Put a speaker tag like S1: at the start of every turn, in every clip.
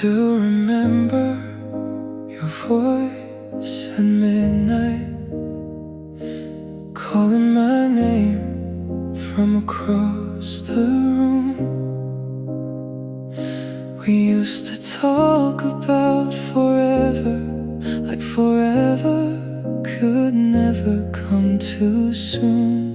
S1: still remember your voice at midnight, calling my name from across the room. We used to talk about forever, like forever could never come too soon.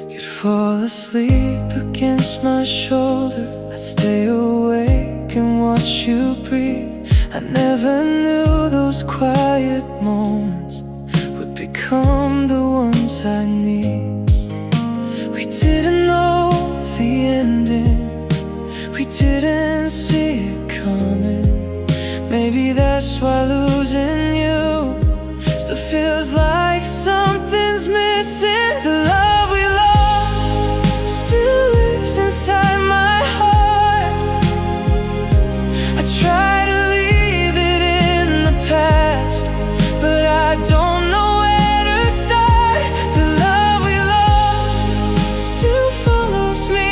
S1: You'd fall asleep against my shoulder, I'd stay awake and watch you breathe. I never knew those quiet moments would become the ones I need. We didn't know the ending, we didn't see it coming. Maybe that's why losing you still feels like something's missing. The love we lost still lives inside my heart. I try to leave it in the past, but I don't know where to start. The love we lost still follows me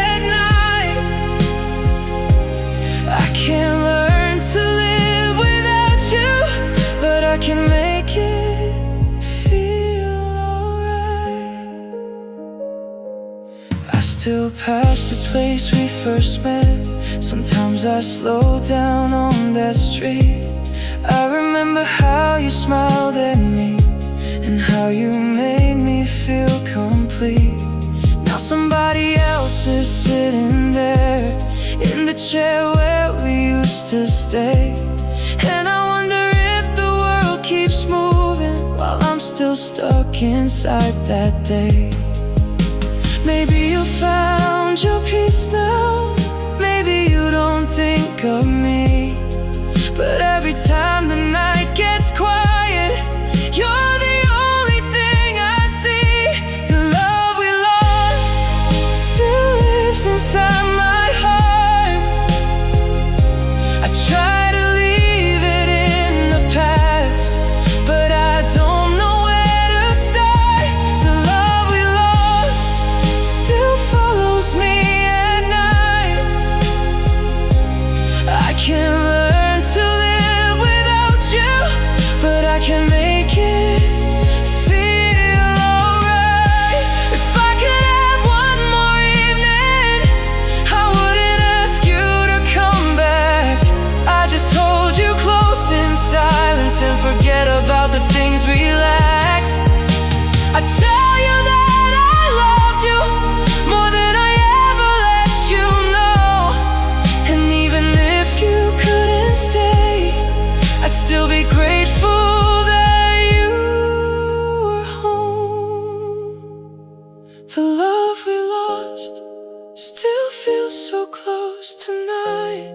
S1: at night. I can't learn to live without you, but I can make it feel alright. I still pass the place we first met. Sometimes I slow down on that street. I remember how you smiled at me and how you made me feel complete. Now somebody else is sitting there in the chair where we used to stay. And I wonder if the world keeps moving while I'm still stuck inside that day. Maybe you found your peace now, maybe you don't think of me, but every time the night gets quiet, you're the only thing I see. The love we lost still lives inside my heart. I try to leave it in the past, but I don't know where to start. The love we lost still follows me at night. I can't learn to live without you, but I can make it feel alright. If I could have one more evening, I wouldn't ask you to come back. I just hold you close in silence and forget about the things we lacked. I tell you that I loved you more than I ever let you know. And even if you couldn't stay, I'd still be grateful that you were home. The love we lost still feels so close tonight.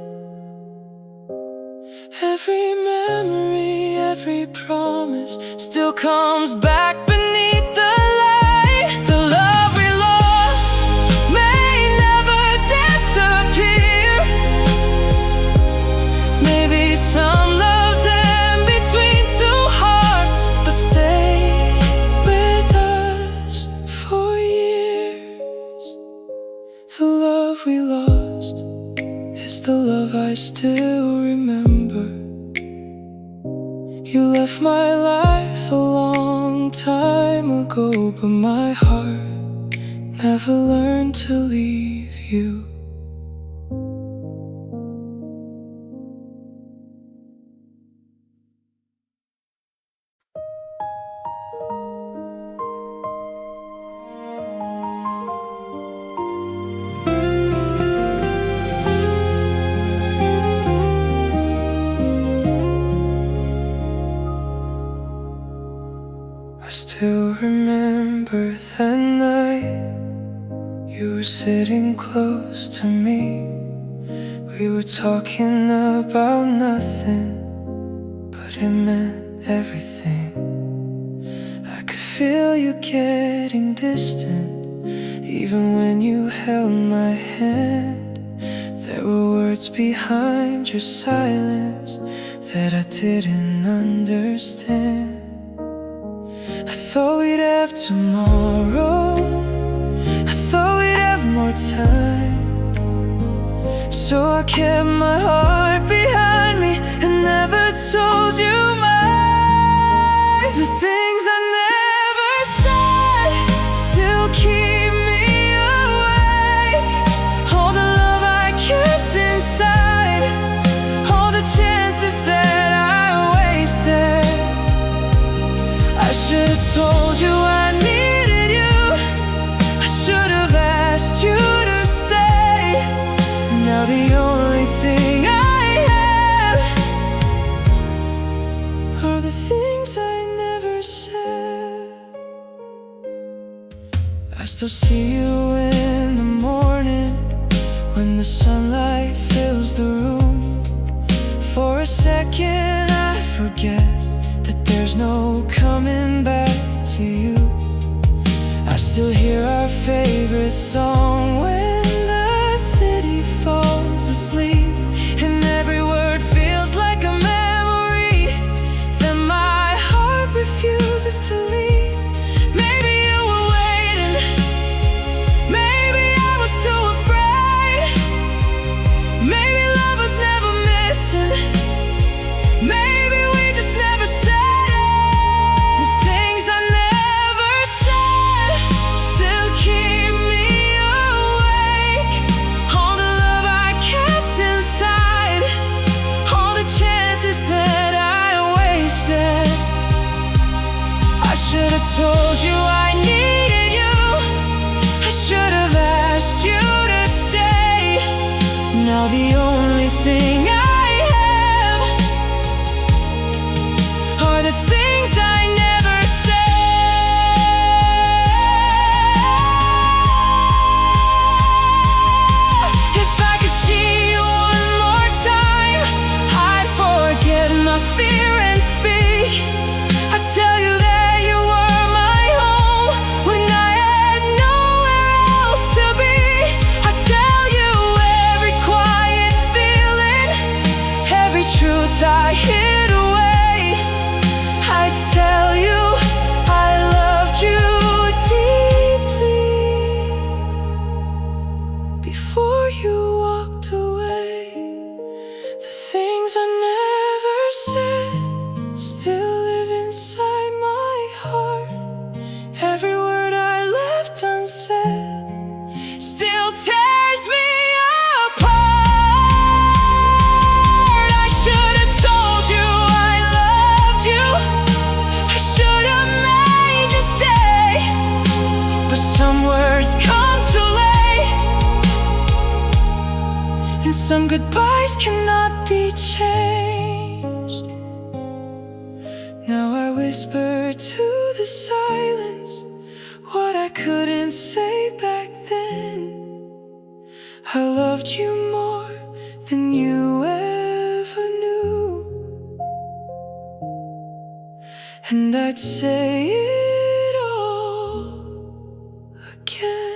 S1: Every memory, every promise still comes back beneath the light. The love we lost may never disappear. Maybe some love's in between two hearts, but stay with us for years. The love we lost is the love I still remember. You left my life a long time ago, but my heart never learned to leave you. I still remember that night. You were sitting close to me. We were talking about nothing, but it meant everything. I could feel you getting distant, even when you held my hand. There were words behind your silence that I didn't understand. I thought we'd have tomorrow, I thought we'd have more So I kept my heart behind me and never told you mine. The things I never said still keep me awake. All the love I kept inside, all the chances that I wasted. I should have told you I needed you. I should have asked you to stay. Now the only thing I have are the things I never said. I still see you in the morning when the sunlight fills the room. For a second I forget that there's no coming back to you. I still hear our favorite song when the city falls asleep, and every word feels like a memory that my heart refuses to leave. Maybe you were waiting, maybe I was too afraid, maybe love was never missing, maybe we just never said it. The things I never said still keep me awake. All the love I kept inside, all the chances that I wasted. I should have told you I needed you. I should have asked you to stay. Now the only thing I have are the things I never said. If I could see you one more time, I'd forget my fear and speak. I'd tell you that you were my home when I had nowhere else to be. I'd tell you every quiet feeling, every truth I hid away. I'd tell you I loved you deeply before you walked away. The things I never said still live inside my heart. Every word I left unsaid still tears me apart. I should have told you I loved you. I should have made you stay. But some words come too late, and some goodbyes cannot be changed. Now I whisper to the silence what I couldn't say back then. I loved you more than you ever knew, and I'd say it all again.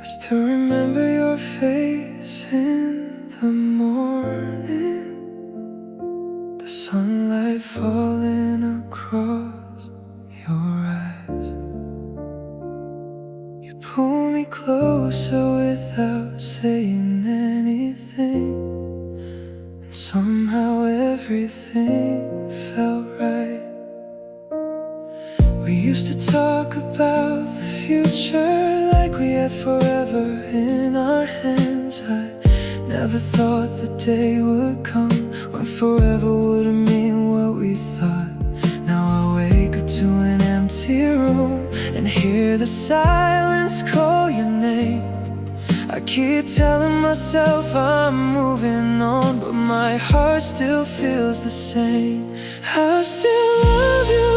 S1: I still remember your face in the morning, the sunlight falling across your eyes. You pull me closer without saying anything, and somehow everything felt right. We used to talk about the future like we had forever in our hands. I never thought the day would come when forever wouldn't mean what we thought. Now I wake up to an empty room and hear the silence call your name. I keep telling myself I'm moving on, but my heart still feels the same. I still love you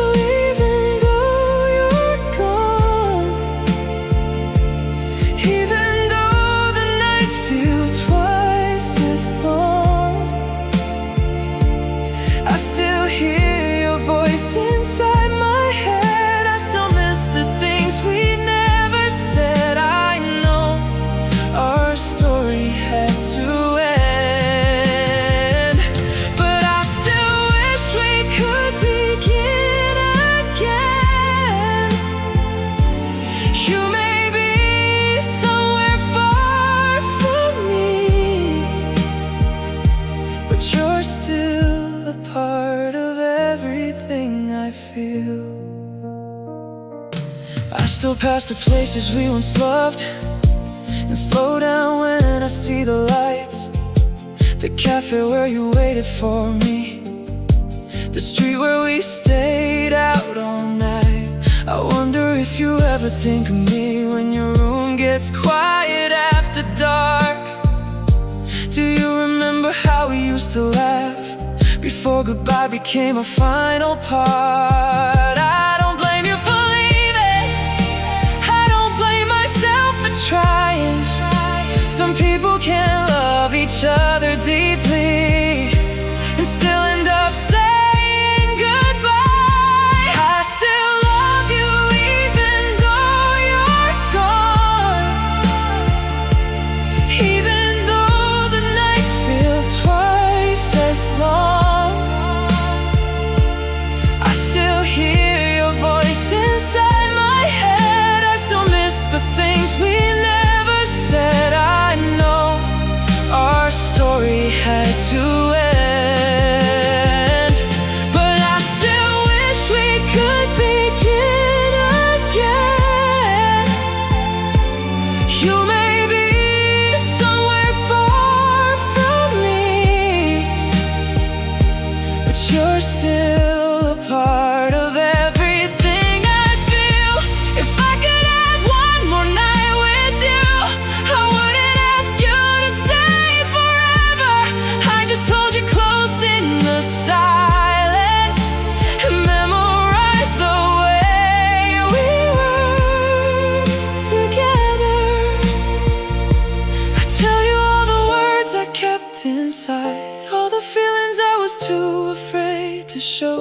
S1: feel. I still pass the places we once loved and slow down when I see the lights. The cafe where you waited for me, the street where we stayed out all night. I wonder if you ever think of me when your room gets quiet after dark. Do you remember how we used to laugh before goodbye became a final part? I don't blame you for leaving, I don't blame myself for trying. Some people can't love each other deeply and still end up saying goodbye. I still love you even though you're gone, even though the nights feel twice as long. I still hear your voice inside my head. I still miss the things we never said. I know our story had to end, but I still wish we could begin again. You may be somewhere far from me, but you're still a part of everything I feel. If I could have one more night with you, I wouldn't ask you to stay forever. I just hold you close in the silence and memorize the way we were together. I tell you all the words I kept inside, all the feelings I was too afraid to show.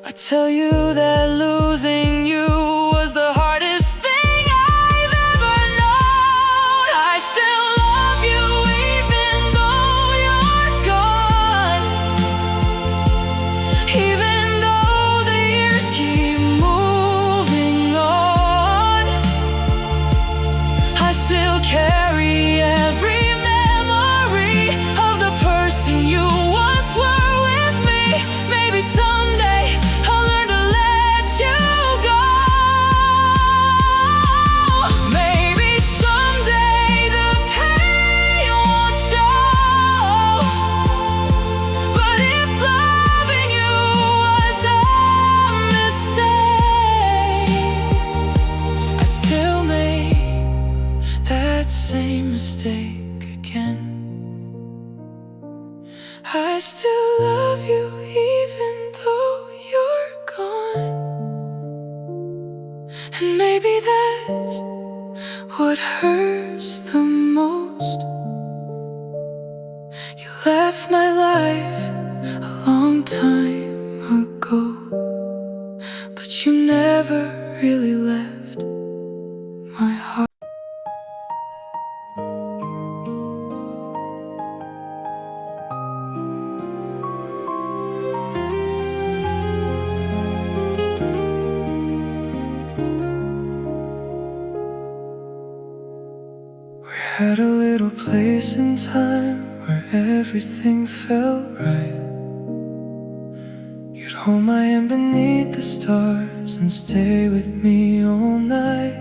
S1: I tell you that losing you was the hardest thing I've ever known. I still love you even though you're gone, even though the years keep moving on. I still carry every memory of the person you once were with me. Maybe someday I'll learn to let you go. Maybe someday the pain won't show. But if loving you was a mistake, I'd still make that same mistake again. I still love you even though you're gone, and maybe that's what hurts the most. You left my life a long time ago, but you never really left my heart. We had a little place in time where everything felt right. You'd hold my hand beneath the stars and stay with me all night.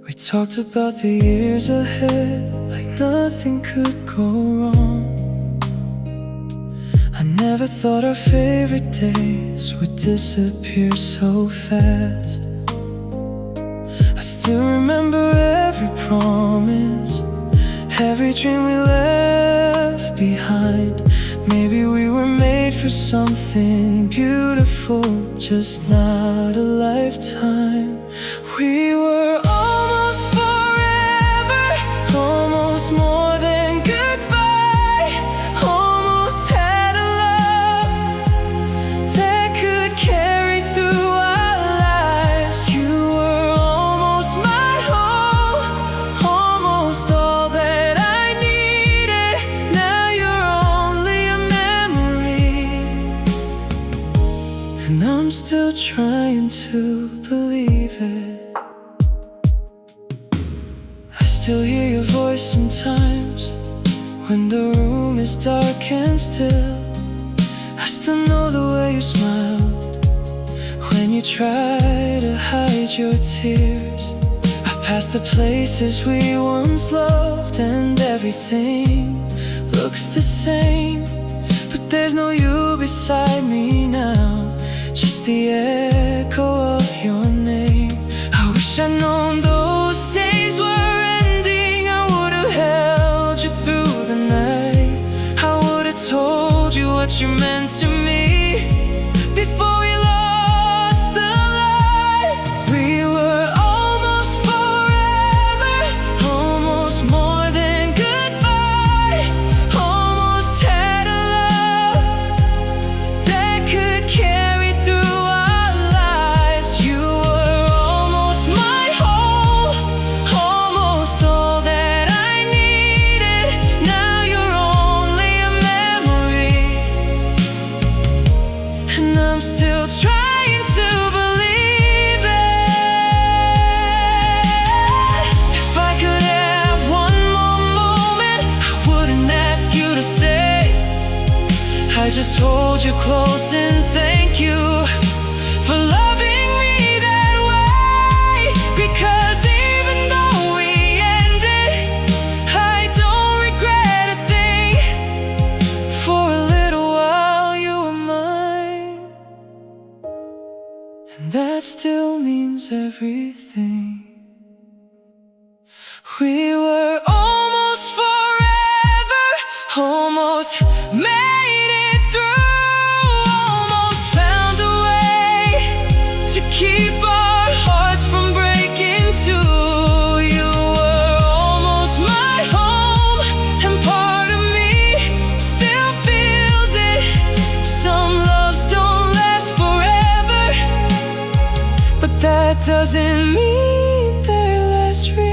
S1: We talked about the years ahead like nothing could go wrong. I never thought our favorite days would disappear so fast. I still remember every promise, every dream we left behind. Maybe we were made for something beautiful, just not a lifetime. We were almost forever, almost more than goodbye, almost had a love that could carry through our lives. You were almost my home, almost all that I needed. Now you're only a memory, and I'm still trying to believe it. I still hear your voice sometimes when the room is dark and still. I still know the way you smile try to hide your tears. I pass the places we once loved, and everything looks the same. But there's no you beside me now, just the echo of your name. I wish I'd known those days were ending. I would have held you through the night. I would have told you what you meant to me before we lost the light. We were almost forever, almost more than goodbye. Almost had a love that could carry through our lives. You were almost my whole, almost all that I needed. Now you're only a memory, and I'm still trying to believe it. If I could have one more moment, I wouldn't ask you to stay. I just hold you close and thank you for loving me that way. Because even though we ended, I don't regret a thing. For a little while you were mine, and that still means everything. We were almost forever, almost made it through, almost found a way to keep our hearts from breaking too. You were almost my home, and part of me still feels it. Some loves don't last forever, but that doesn't mean they're less real.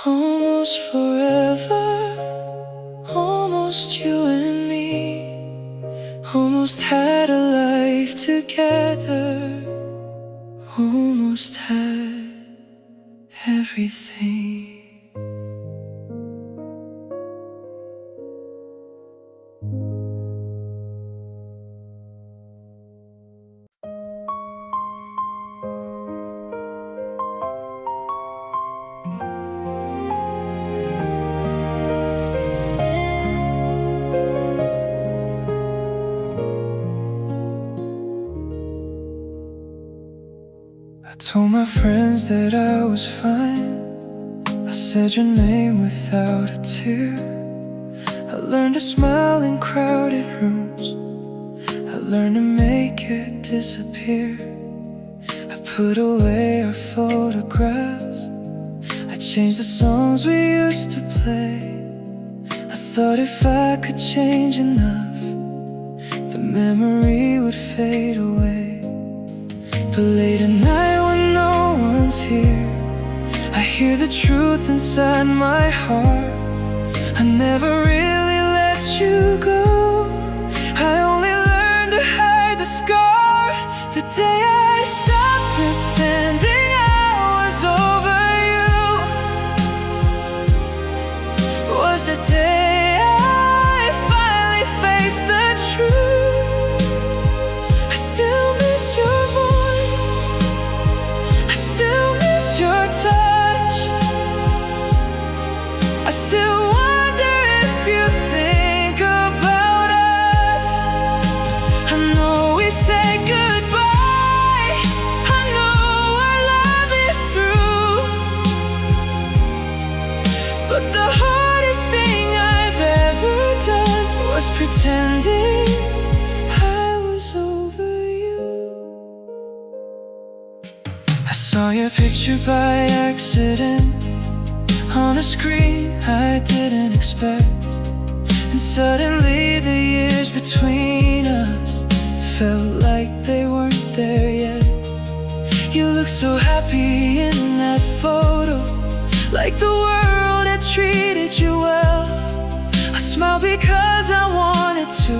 S1: Almost forever, almost you and me, almost had a life together, almost had everything. I told my friends that I was fine. I said your name without a tear. I learned to smile in crowded rooms. I learned to make it disappear. I put away our photographs. I changed the songs we used to play. I thought if I could change enough, the memory would fade away. But late at night when no one's here, I hear the truth inside my heart. I never really let you go. I only learned to hide the scar. The day I stopped pretending I was over you was the day I finally faced the truth. I still miss your voice, I still miss your touch. I still wonder if you think about us. I know we say goodbye, I know our love is through, but the hardest thing I've ever done was pretending I was over you. I saw your picture by accident on a screen I didn't expect, and suddenly the years between us felt like they weren't there yet. You look so happy in that photo, like the world had treated you well. I smiled because I wanted to,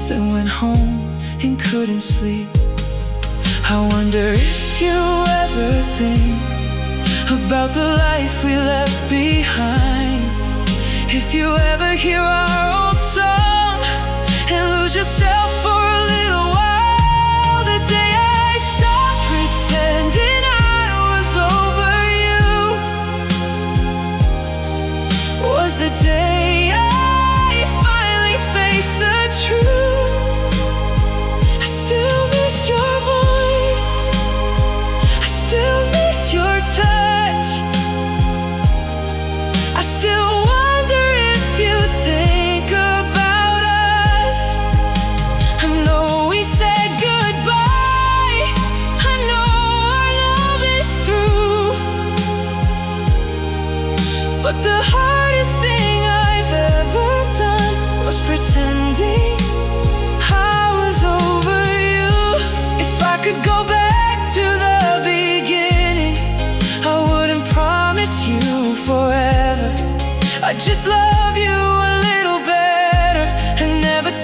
S1: then went home and couldn't sleep. I wonder if you ever think about the life we left behind. If you ever hear our old song and lose yourself for a little while.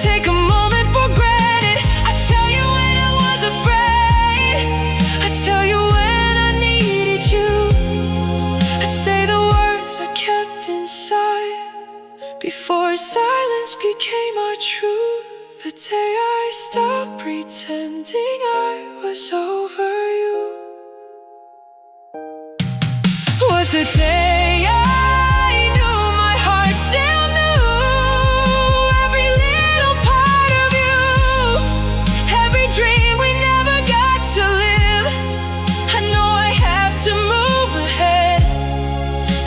S1: take a moment for granted. I tell you when I was afraid, I tell you when I needed you. I'd say the words I kept inside before silence became our truth. The day I stopped pretending I was over you was the day I knew my heart still knew every little part of you, every dream we never got to live. I know I have to move ahead.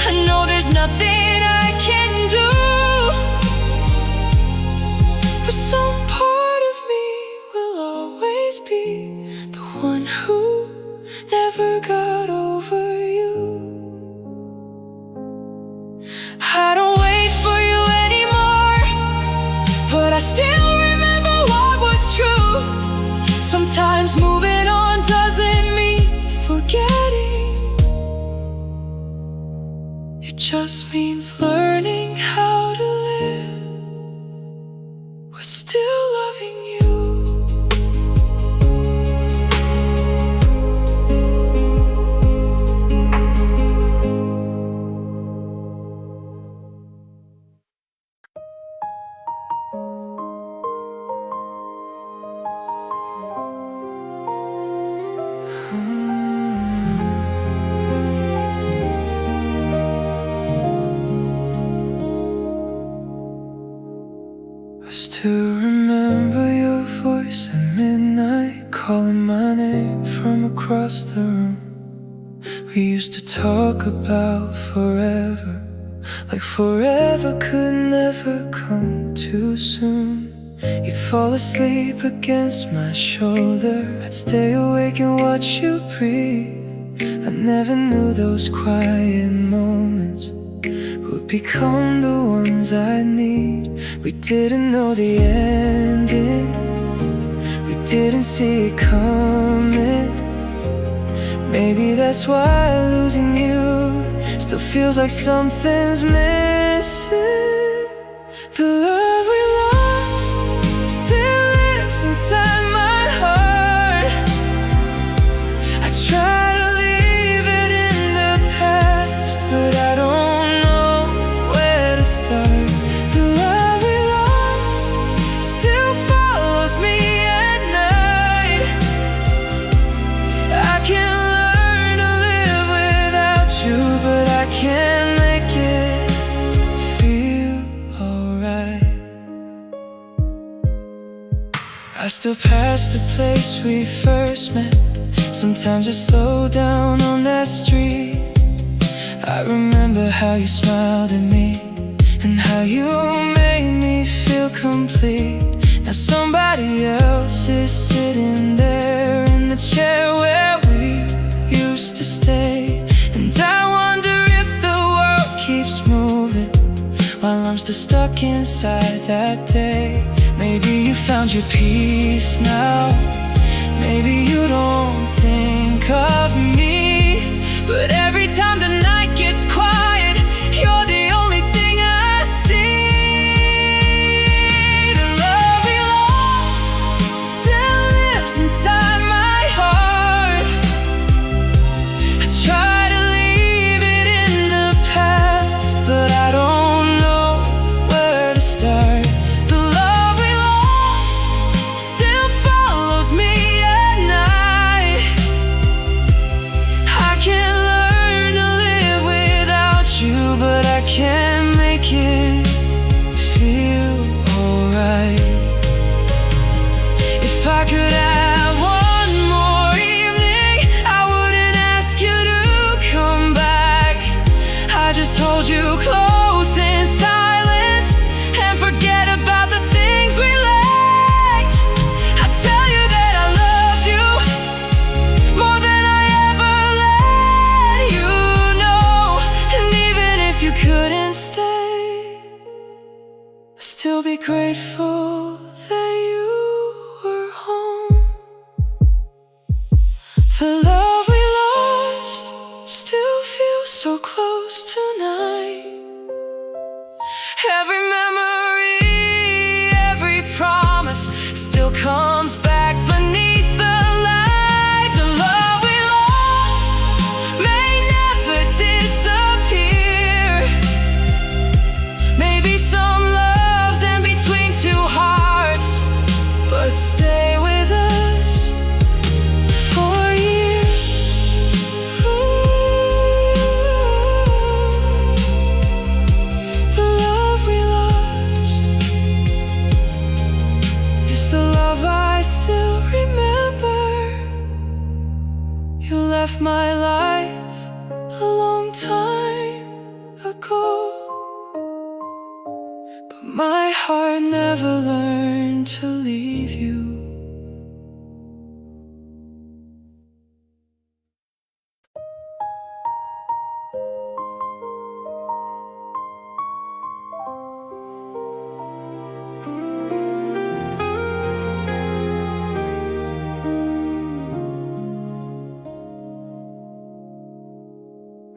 S1: I know there's nothing I can do, but some part of me will always be the one who never got over you. I don't wait for you anymore, but I still remember what was true. Sometimes moving on doesn't mean forgetting. It just means learning how to live with still loving you. I still remember your voice at midnight, calling my name from across the room. We used to talk about forever, like forever could never come too soon. You'd fall asleep against my shoulder, I'd stay awake and watch you breathe. I never knew those quiet moments would become the ones I need. We didn't know the ending, we didn't see it coming. Maybe that's why losing you still feels like something's missing. The love we lost still lives inside my heart. I try to leave it in the past, but I don't know where to start. The love we lost still follows me at night. I can't learn to live without you, but I can make it feel alright. I still pass the place we first met. Sometimes I slow down on that street. I remember how you smiled at me and how you made me feel complete. Now somebody else is sitting there in the chair where we used to stay. And I wonder if the world keeps moving while I'm still stuck inside that day. Maybe you found your peace now, maybe you don't think of me, but every time the night gets quiet, you're the only thing I see. The love we lost still lives inside my heart. I try to leave it in the past, but I don't know where to start. The love we lost still follows me at night. I can't learn to live without you, but I can make it feel alright. If I could have one more evening, I wouldn't ask you to come back. I just hold you close in silence and forget about the things we lacked. I tell you that I loved you more than I ever let you know. And even if you couldn't stay, I'd still be grateful that you were home. The love we lost still feels so close tonight. Every memory, every promise left my life a long time ago, but my heart never learned to leave you.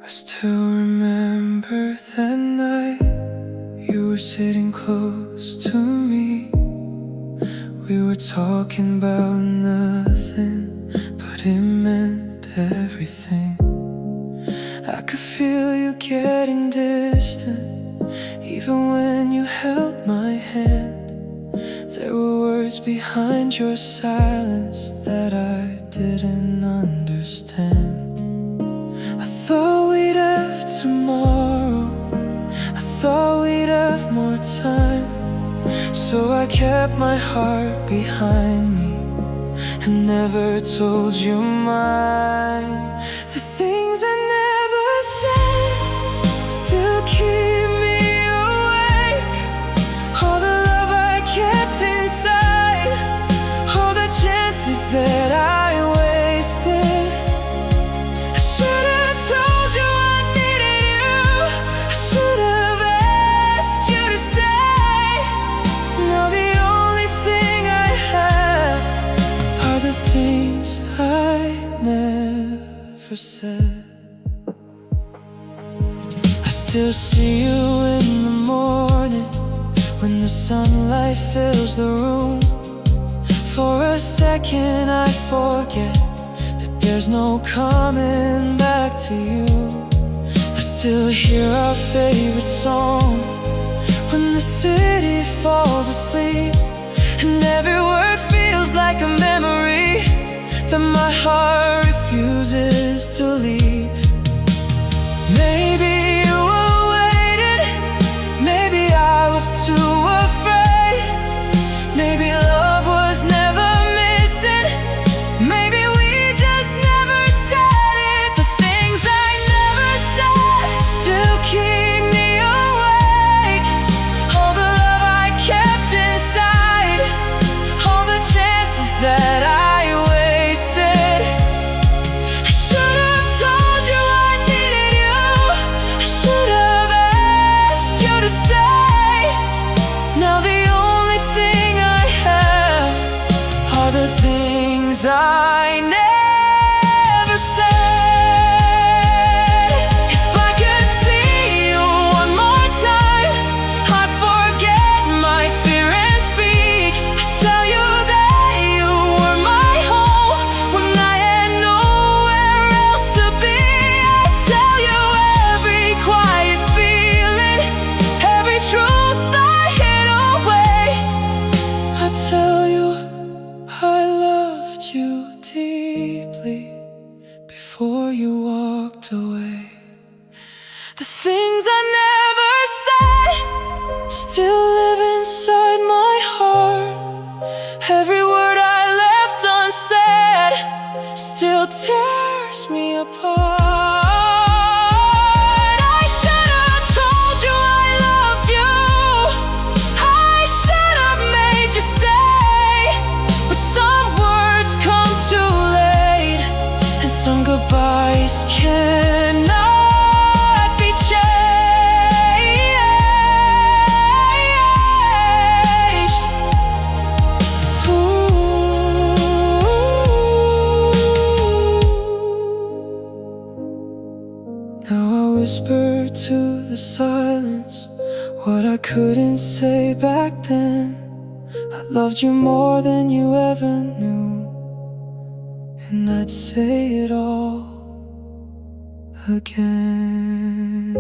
S1: I still remember that night. You were sitting close to me. We were talking about nothing, but it meant everything. I could feel you getting distant, even when you held my hand. There were words behind your silence that I didn't understand. I thought we'd have tomorrow, I thought we'd have more time, so I kept my heart behind me and never told you mine. The things I never said still keep me awake. All the love I kept inside, all the chances that I wasted. I should have told you I needed you, I should have asked you to stay. Now the only thing I have are the things I never said. I still see you in the morning when the sunlight fills the room. For a second I forget that there's no coming back to you. I still hear our favorite song when the city falls asleep, and every word feels like a memory that my heart refuses to leave. Maybe you were waiting, maybe I was too afraid, maybe love was never missing, maybe we just never said it. The things I never said still keep me awake. All the love I kept inside, all the chances that I wasted. I should have told you I needed you, I should have asked you to stay. Now the only thing I have are the things I never said. If I could see you one more time, I'd forget my fear and speak. I'd tell you that you were my home when I had nowhere else to be. I'd tell you every quiet feeling, every truth I hid away. I'd tell you I loved you deeply before you walked away. The things I never said still live inside my heart. Every word I left unsaid still tears me apart. I should have told you I loved you, I should have made you stay, but some words come too late, and some goodbyes cannot be changed. Now I whisper to the silence what I couldn't say back then. I loved you more than you ever knew, and I'd say it all again.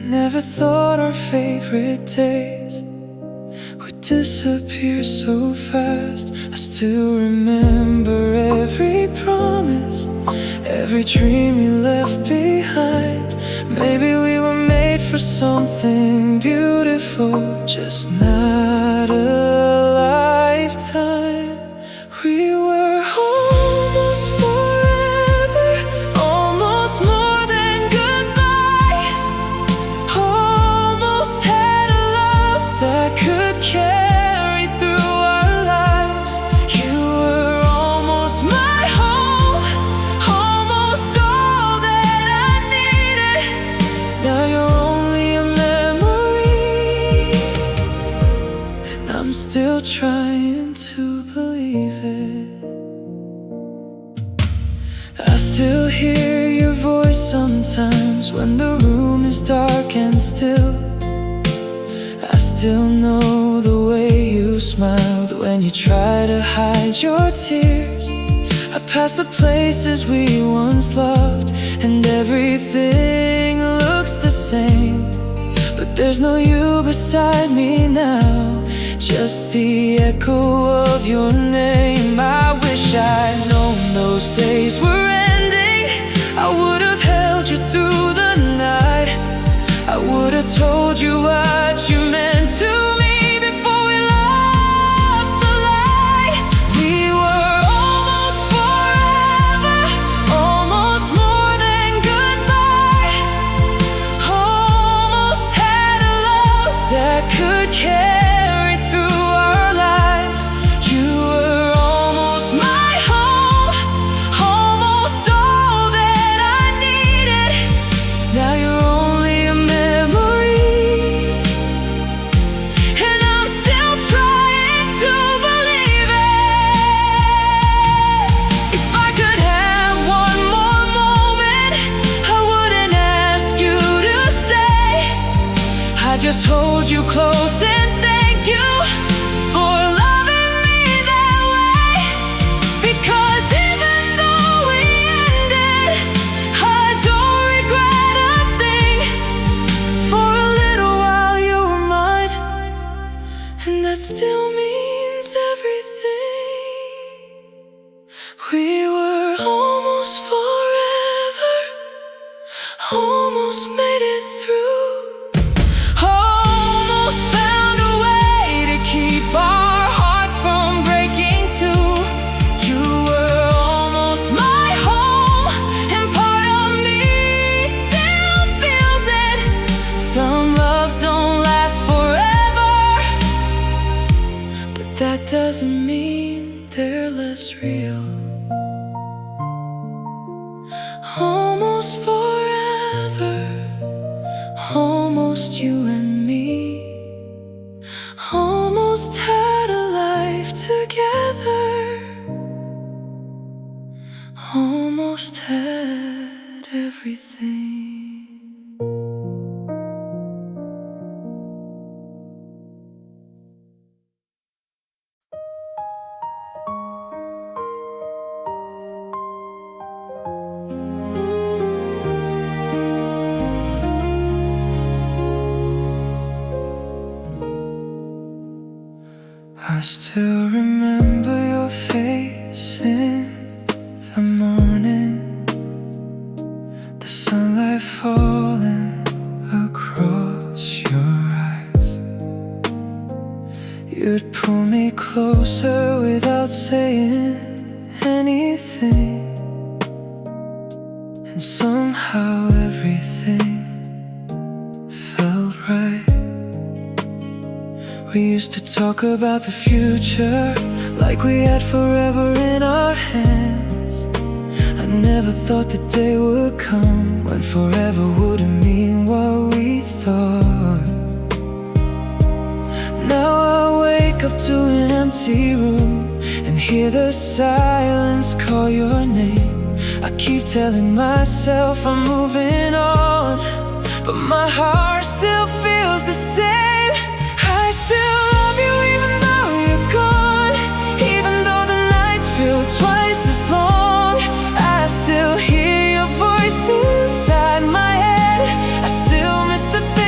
S1: never thought our favorite days would disappear so fast. I still remember every promise, every dream you left behind. Maybe we were made for something beautiful, just not a lifetime. We were almost forever, almost more than goodbye. Almost had a love that could carry through our lives. You were almost my home, almost all that I needed. Now you're only a memory, and I'm still trying to believe it. I still hear your voice sometimes when the room is dark and still. I still know the way you smiled when you try to hide your tears. I pass the places we once loved, and everything looks the same. But there's no you beside me now, just the echo of your name. I wish I'd known those days were ending. I would have held you through the night. I would have told you what you meant to me before we lost the light. We were almost forever, almost more than goodbye. Almost had a love that could carry through our lives. You were almost my home, almost all that I needed. Now you're only a memory, and I'm still trying to believe it. If I could have one more moment, I wouldn't ask you to stay. I'd just hold you close and thank you for loving me that way. Because even though we ended, I don't regret a thing. For a little while you were mine, and that still means everything. We were almost forever, almost made it through. Almost found a way to keep our hearts from breaking too. You were almost my home, and part of me still feels it. Some loves don't last forever, but that doesn't mean they're less real. Almost forever, almost you and me. Almost had a life together. Almost had everything. I still remember your face in the morning, the sunlight falling across your eyes. You'd pull me closer without saying anything, and somehow everything felt right. We used to talk about the future like we had forever in our hands. I never thought the day would come when forever wouldn't mean what we thought. Now I wake up to an empty room and hear the silence call your name. I keep telling myself I'm moving on, but my heart still feels the same. I still love you even though you're gone, even though the nights feel twice as long. I still hear your voice inside my head. I still miss the things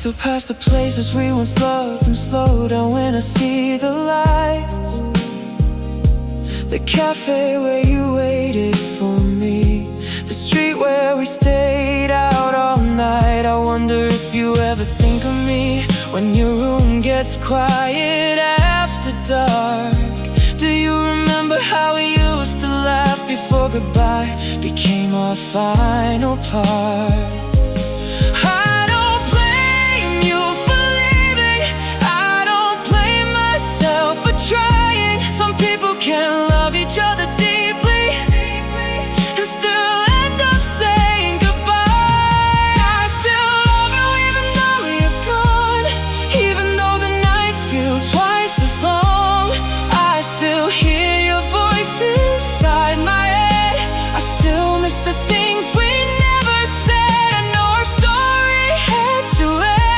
S1: still pass the places we once loved and slow down when I see the lights. The cafe where you waited for me, the street where we stayed out all night. I wonder if you ever think of me when your room gets quiet after dark. Do you remember how we used to laugh before goodbye became our final part? I don't blame you for leaving, I don't blame myself for trying. Some people can't love each other deeply and still end up saying goodbye. I still love you even though you're gone, even though the nights feel twice as long. I still hear your voice inside my head, I still miss the things we never said. I know our story had to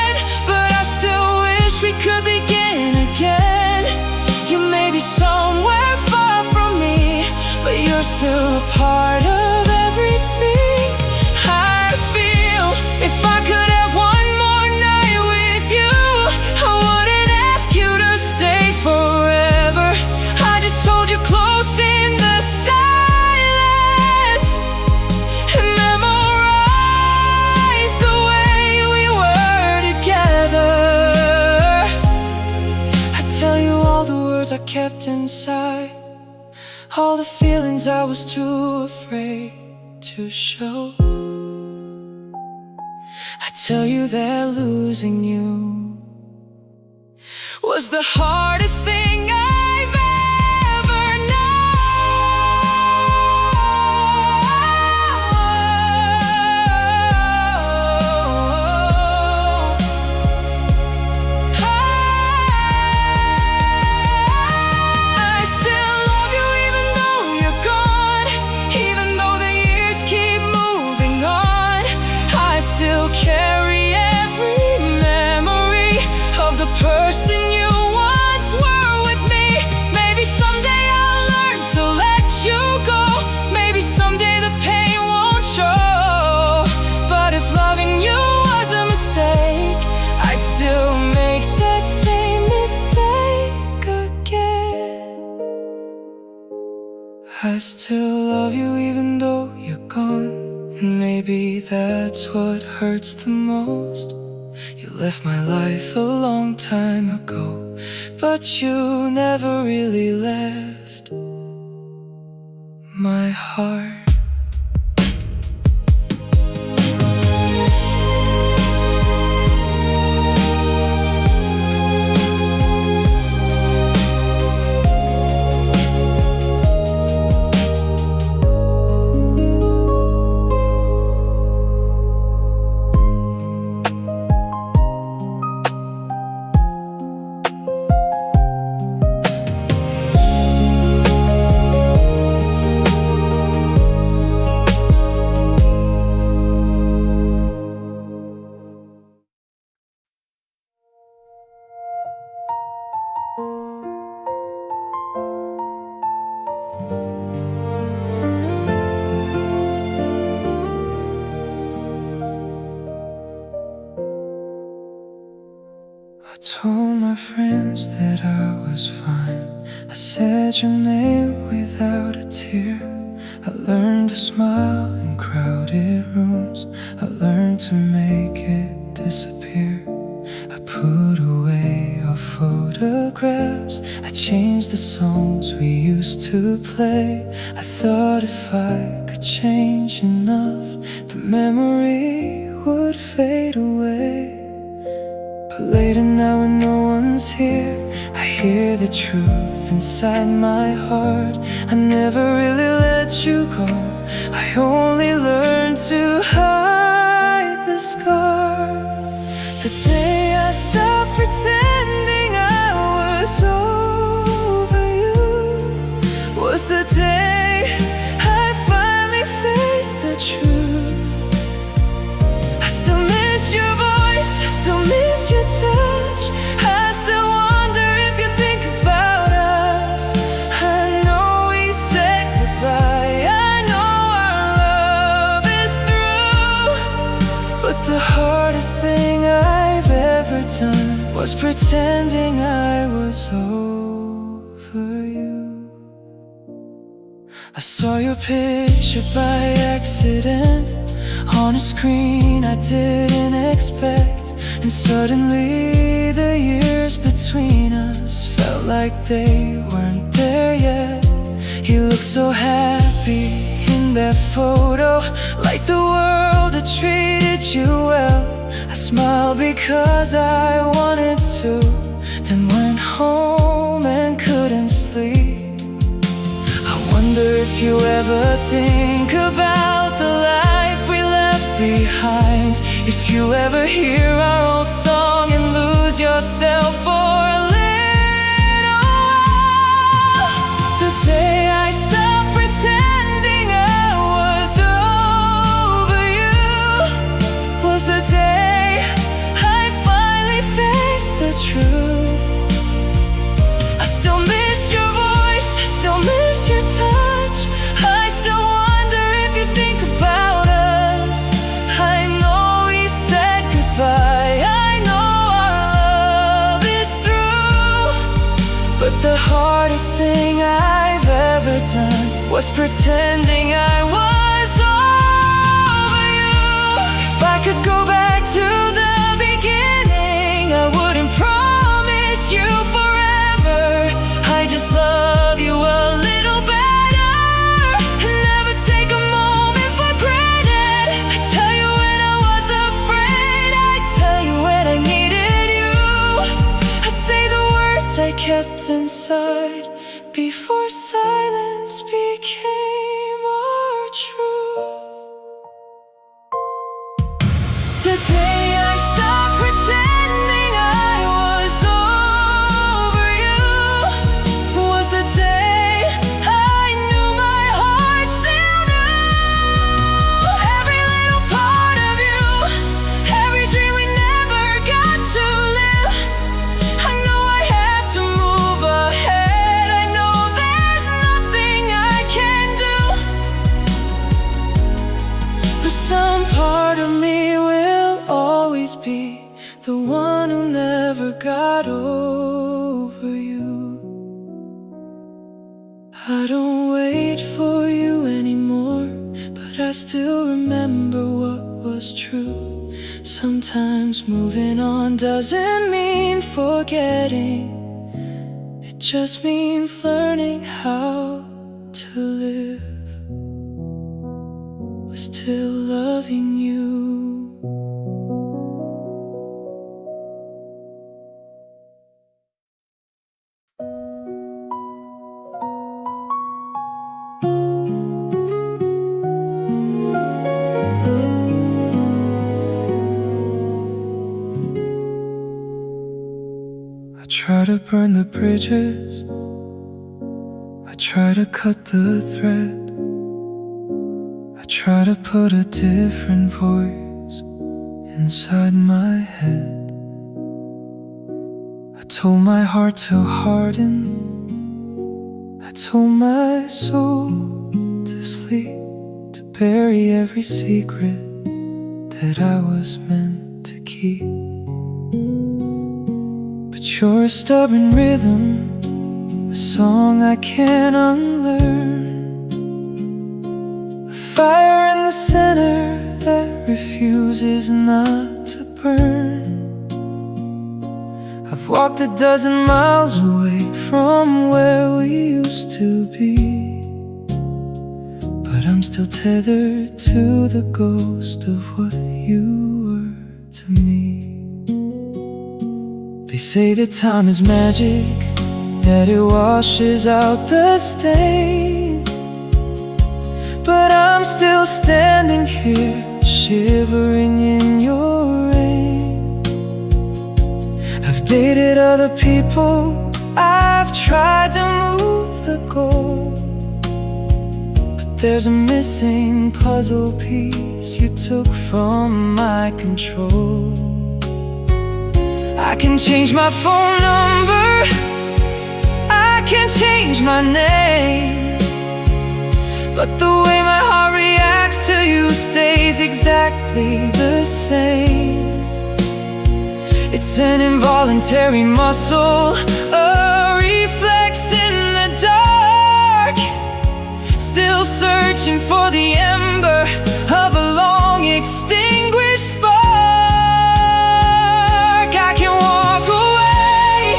S1: end, but I still wish we could begin again. You may be somewhere far from me, but you're still a part of everything I feel. If I could have one more night with you, I wouldn't ask you to stay forever. I just hold you close in the silence and memorize the way we were together. I tell you all the words I kept inside, all the feelings I was too afraid to show. I tell you that losing you was the hardest thing I've ever known. I still love you even though you're gone, even though the years keep moving on. I still carry every memory of the person you once were with me. Maybe someday I'll learn to let you go, maybe someday the pain won't show. But if loving you was a mistake, I'd still make that same mistake again. I still love you even though you're gone, and maybe that's what hurts the most. You left my life a long time ago, but you never really left my heart. I told my friends that I was fine, I said your name without a tear. I learned to smile in crowded rooms, I learned to make it disappear. I put away our photographs, I changed the songs we used to play. I thought if I could change enough, the memory would fade away. But later now when no one's here, I hear the truth inside my heart. I never really let you go, I only learned to hide the scar. The day I stopped pretending I was over you was the day I finally faced the truth. I still miss your voice, I still miss your touch, I still wonder if you think about us. I know we said goodbye, I know our love is through, but the done was pretending I was over you. I saw your picture by accident on a screen I didn't expect, and suddenly the years between us felt like they weren't there yet. You looked so happy in that photo, like the world had treated you well. I smiled because I wanted to, then went home and couldn't sleep. I wonder if you ever think about the life we left behind, if you ever hear our old song and lose yourself for a little while. The day I stopped pretending I was over you was the day I finally faced the truth. I still miss your voice, I still miss your touch, I still wonder if you think about us. I know we said goodbye, I know our love is through, but the hardest thing I've ever done was pretending I was over you. If I could go back to the beginning, I wouldn't promise you forever. I just love you a little better, and never take a moment for granted. I tell you when I was afraid, I tell you when I needed you. I'd say the words I kept inside before silence became our truth. The day I stopped pretending I was over you was the day I knew my heart still knew every little part of you, every dream we never got to live. I know I have to move ahead, I know there's nothing I can do, but some part of me will always be the one who never got over you. I don't wait for you anymore, but I still remember what was true. Sometimes moving on doesn't mean forgetting, it just means learning how to live with still loving you. I try to burn the bridges, I try to cut the thread, I try to put a different voice inside my head. I told my heart to harden, I told my soul to sleep, to bury every secret that I was meant to keep. But you're a stubborn rhythm, a song I can't unlearn, a fire in the center that refuses not to burn. I've walked a dozen miles away from where we used to be, but I'm still tethered to the ghost of what you were to me. They say that time is magic, that it washes out the stain, but I'm still standing here, shivering in your rain. I've dated other people, I've tried to move the goal, but there's a missing puzzle piece you took from my control. I can change my phone number, I can change my name, but the way my heart reacts to you stays exactly the same. It's It's an involuntary muscle, a reflex in the dark, still searching for the ember of a long extinguished spark. I can walk away,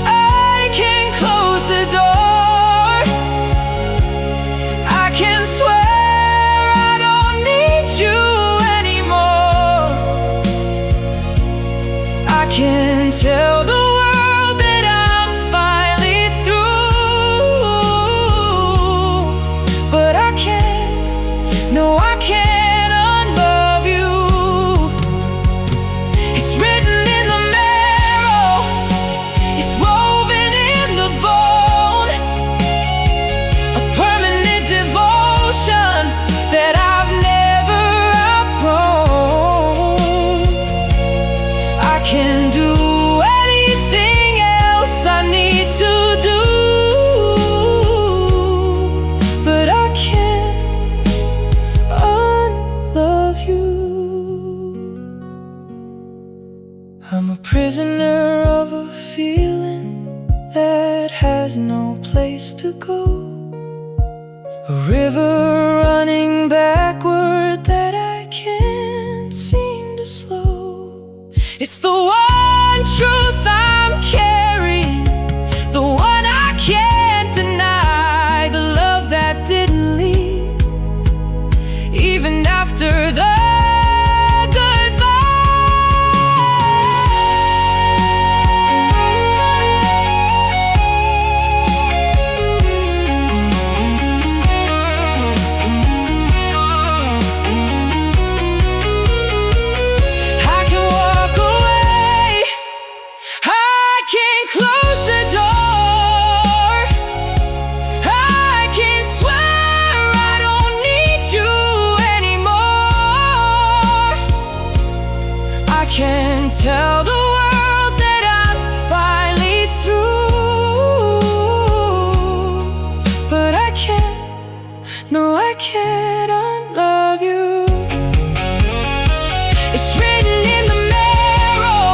S1: I can close the door, I can swear I don't need you anymore. I can tell the world that I'm finally through, but I can't, no I can't unlove you. It's written in the marrow, it's woven in the bone, a permanent devotion that I've never outgrown. I can do anything else I need to do, but I can't unlove you. I'm a prisoner of a feeling that has no place to go, a river running backward that I can't seem to slow. It's the one truth I'm carrying, the one I can't deny, the love that didn't leave, even after the goodbye. I can walk away, I can close the door, I can swear I don't need you anymore. I can tell the world that I'm finally through, but I can't, no I can't unlove you. It's written in the marrow,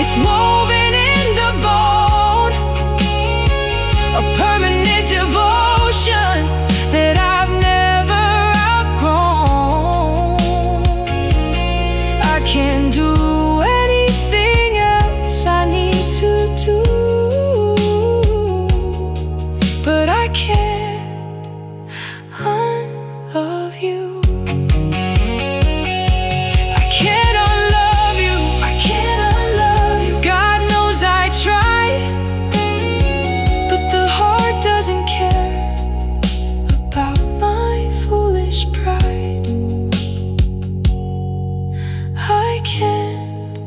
S1: it's woven in the bone, a permanent devotion that I've never outgrown. I can do anything else I need to do, but I can't unlove you. I can't unlove you, I can't unlove you. God knows I tried, but the heart doesn't care about my foolish pride. I can't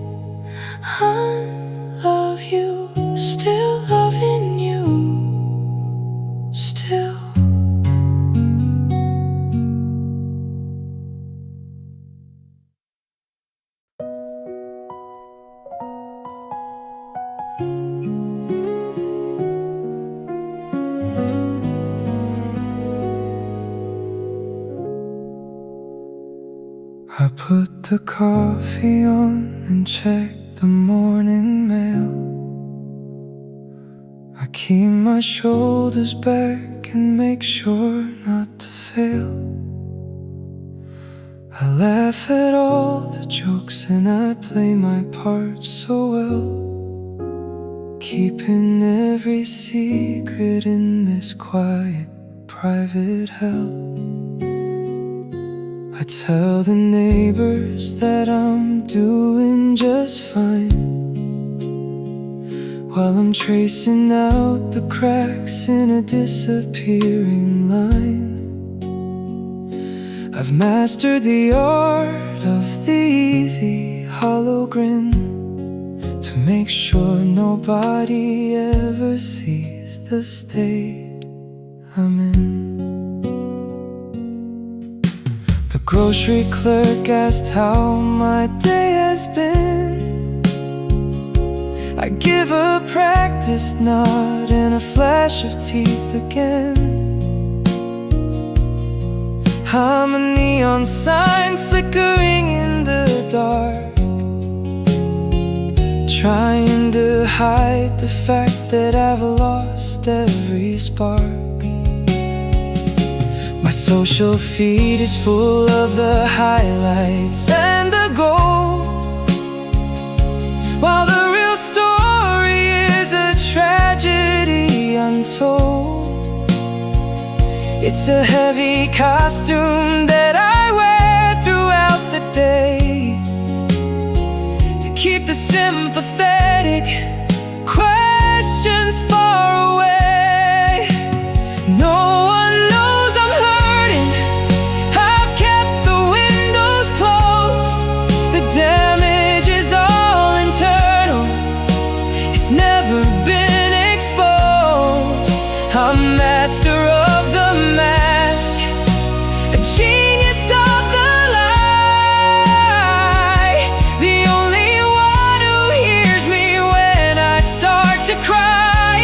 S1: unlove you, still loving you, still. I put the coffee on and check the morning mail. I keep my shoulders back and make sure not to fail. I laugh at all the jokes and I play my part so well, keeping every secret in this quiet, private hell. I tell the neighbors that I'm doing just fine, while I'm tracing out the cracks in a disappearing line. I've mastered the art of the easy hollow grin, to make sure nobody ever sees the state I'm in. The grocery clerk asked how my day has been. I give a practiced nod and a flash of teeth again. I'm a neon sign flickering in the dark, trying to hide the fact that I've lost every spark. My social feed is full of the highlights and the gold, while the real story is a tragedy untold. It's a heavy costume that I wear throughout the day to keep the sympathetic questions far away. No one knows I'm hurting. I've kept the windows closed. The damage is all internal. It's never been exposed. I'm master of the mask, a genius of the lie, the only one who hears me when I start to cry.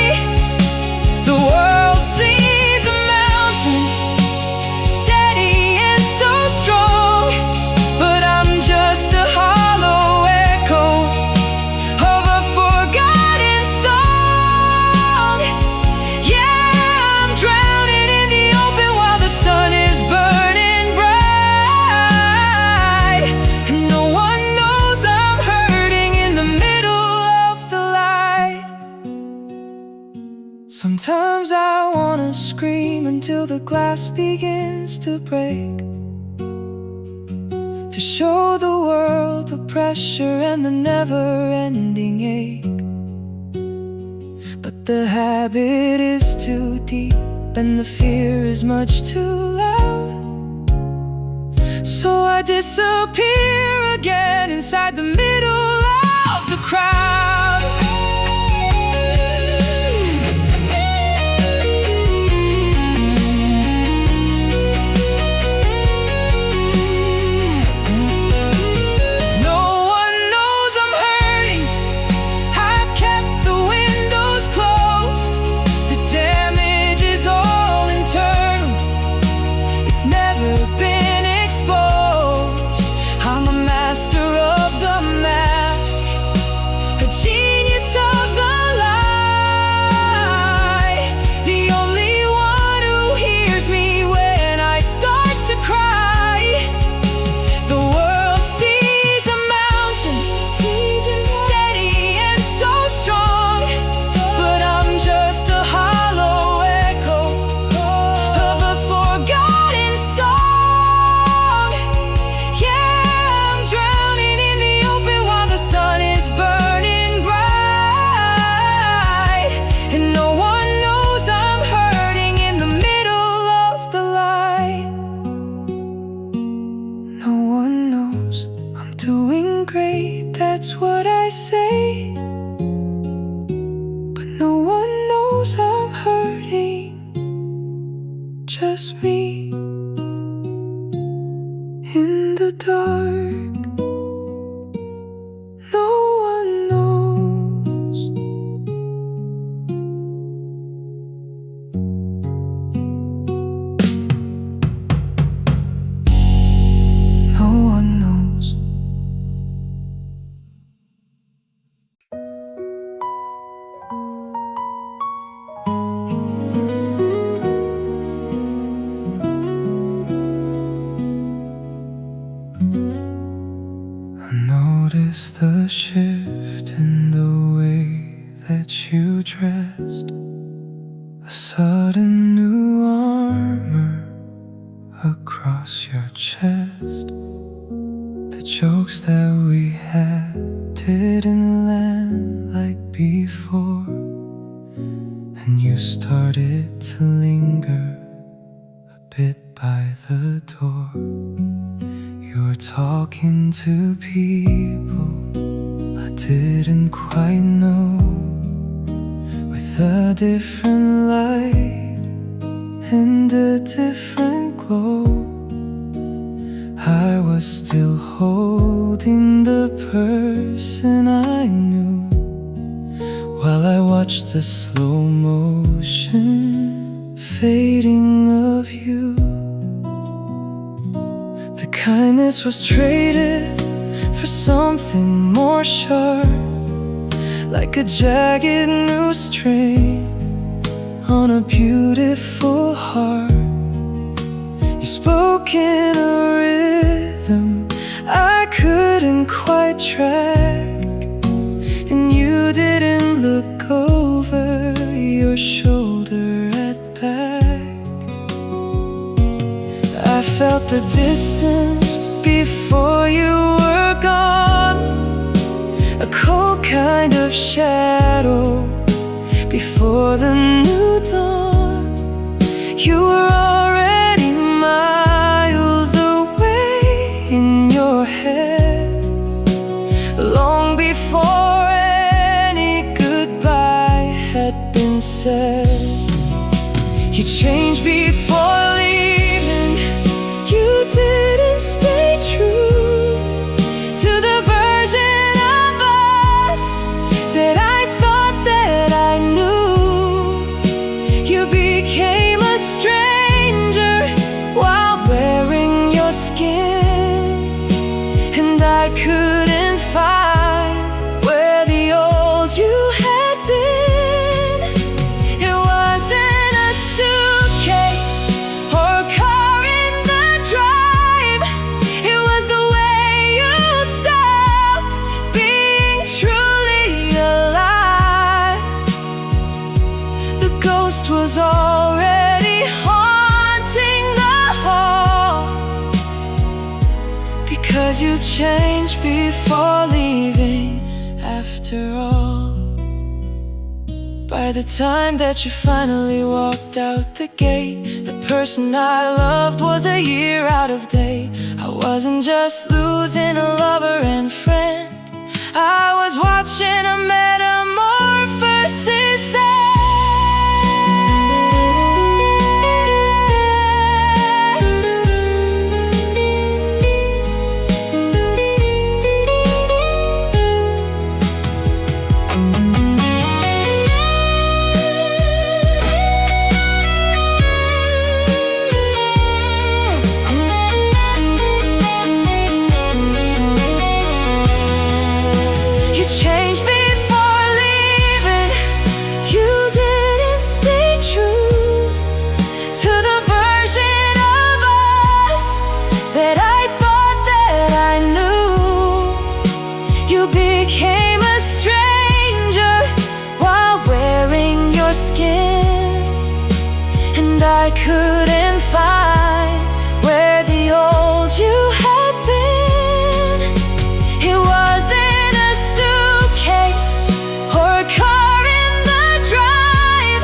S1: The world sees a mountain, steady and so strong, but I'm just a hollow echo of a forgotten song. Yeah, I'm drowning in the open while the sun is burning bright, and no one knows I'm hurting in the middle of the light. Sometimes I wanna scream until the glass begins to break, to show the world the pressure and the never-ending ache. But the habit is too deep and the fear is much too loud, so I disappear again inside the middle of the crowd. No one knows I'm hurting. I've kept the windows closed. The damage is all internal. It's never been exposed. I'm a master of the mask, a genius of the lie, the only one who hears me when I start to cry. The world sees a mountain, steady and so strong, but I'm just a hollow echo of a forgotten song. Yeah, I'm drowning in the open while the sun is burning bright, and no one knows I'm hurting in the middle of the light. No one knows I'm doing great, that's what I say, but no one knows I'm hurting, just me in the dark. No one knows. No one knows. I noticed the shift in the way that you dressed, a sudden new armor across your chest. The jokes that we had didn't land like before, and you started to linger a bit by the door. You were talking to people I didn't quite know, with a different light and a different glow. I was still holding the person I knew, while I watched the slow motion fading of you. The kindness was traded for something more sharp, like a jagged new string on a beautiful heart. You spoke in a rhythm I couldn't quite track, and you didn't look over your shoulder at back. I felt the distance before you were gone, a cold kind of shadow before the new dawn. You were already miles away in your head, long before any goodbye had been said. You changed before leaving, you didn't stay true to the version of us that I thought that I knew. You became a stranger while wearing your skin, and I couldn't find where the old you had been. It wasn't a suitcase or a car in the drive, it was the way you stopped being truly alive. The ghost was already haunting the hall, because you changed before leaving after all. By the time that you finally walked out the gate, the person I loved was a year out of date. I wasn't just losing a lover and friend, I was watching a metamorphosis end. You changed before leaving, you didn't stay true to the version of us that I thought that I knew. You became a stranger while wearing your skin, and I couldn't find where the old you had been. It wasn't a suitcase or a car in the drive,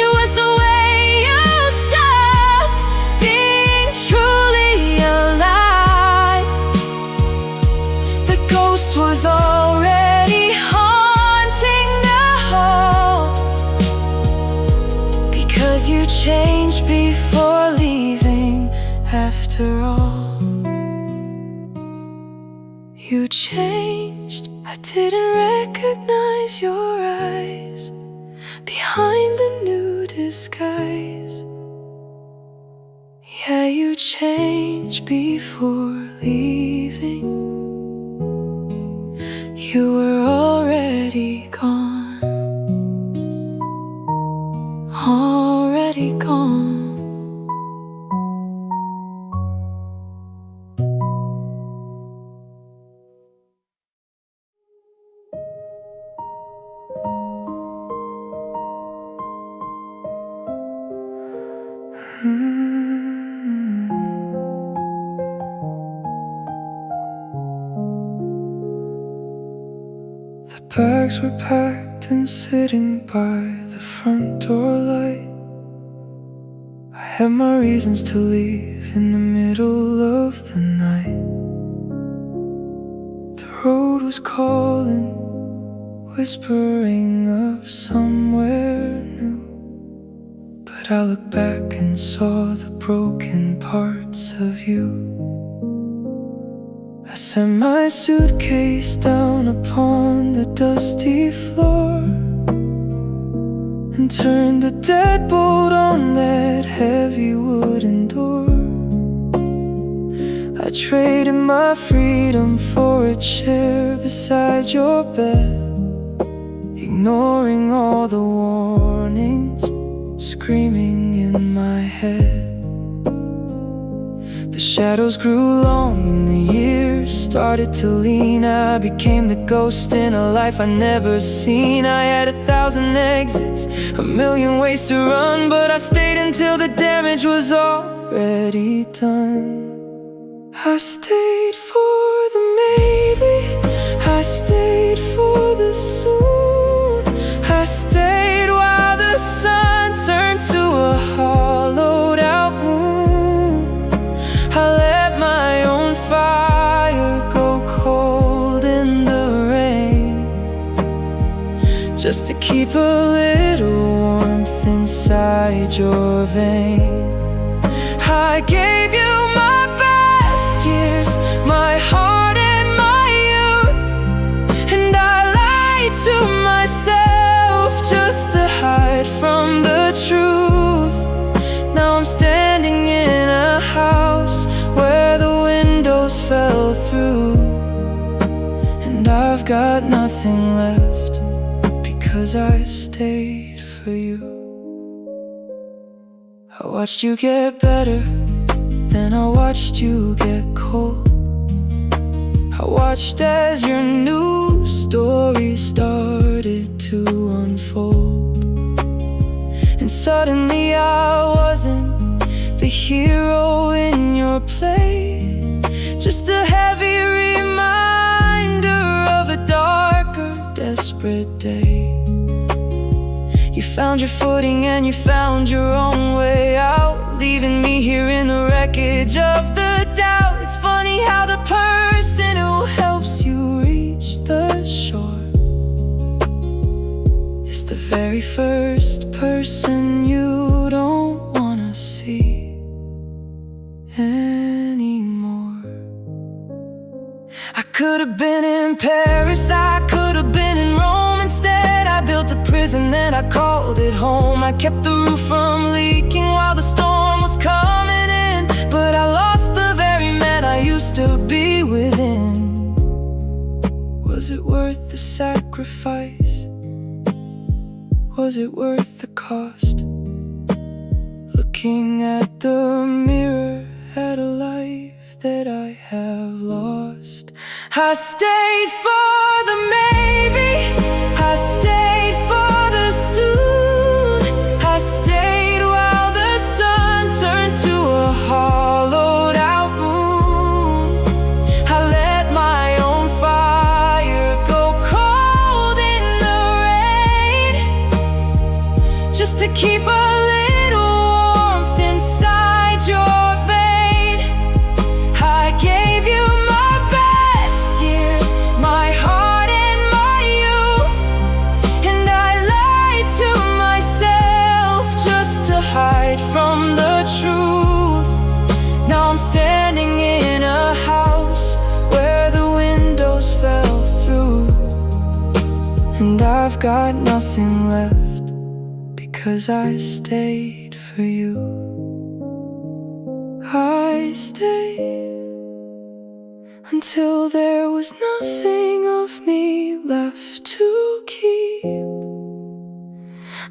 S1: it was the way you stopped being truly alive. The ghost was already haunting the hall, because you changed before leaving after all. You changed, I didn't recognize your eyes behind the new disguise. Yeah, you changed before leaving, you were already gone, already gone. The bags were packed and sitting by the front door light. I had my reasons to leave in the middle of the night. The road was calling, whispering of somewhere new, but I looked back and saw the broken parts of you. I set my suitcase down upon the dusty floor and turned the deadbolt on that heavy wooden door. I traded my freedom for a chair beside your bed, ignoring all the warnings screaming in my head. The shadows grew long and the years started to lean. I became the ghost in a life I never seen. I had 1,000 exits, a million ways to run, but I stayed until the damage was already done. I stayed for the maybe, I stayed for the soon. I stayed while the sun turned to a hollowed out moon. I let my own fire go cold in the rain, just to keep a little warmth inside your vein. I gave you my best years, my heart and my youth, and I lied to myself just to hide from the truth. Now I'm standing in a house where the windows fell through, and I've got nothing left because I stayed for you. I watched you get better, then I watched you get cold. I watched as your new story started to unfold, and suddenly I wasn't the hero in your play, just a heavy reminder of a darker, desperate day. You found your footing and you found your own way out, leaving me here in the wreckage of the doubt. It's funny how the person who helps you reach the shore is the very first person you don't wanna see anymore. I could have been in Paris, I could have been in Rome. Instead I built a prison, then I called it home. I kept the roof from leaking while the storm was coming in, but I lost the very man I used to be within. Was it worth the sacrifice? Was it worth the cost? Looking at the mirror at a life that I have lost. I stayed for the maybe, I stayed for the soon. I stayed while the sun turned to a hollowed out moon. I let my own fire go cold in the rain, just to keep a little warmth inside your vein. I gave you my best years, my heart and my youth, and I lied to myself just to hide from the truth. Now I'm standing in a house where the windows fell through, and I've got nothing left because I stayed for you. I stayed until there was nothing of me left to keep,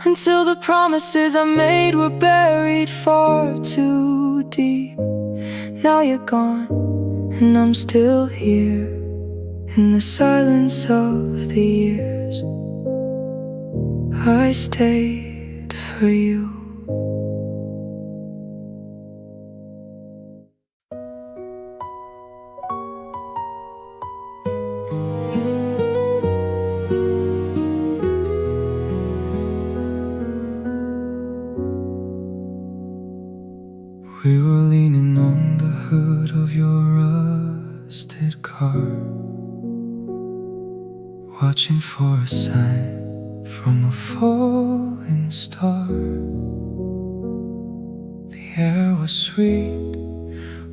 S1: until the promises I made were buried far too deep. Now you're gone and I'm still here in the silence of the years. I stayed for you. We were leaning on the hood of your rusted car, watching for a sign from a falling star. The air was sweet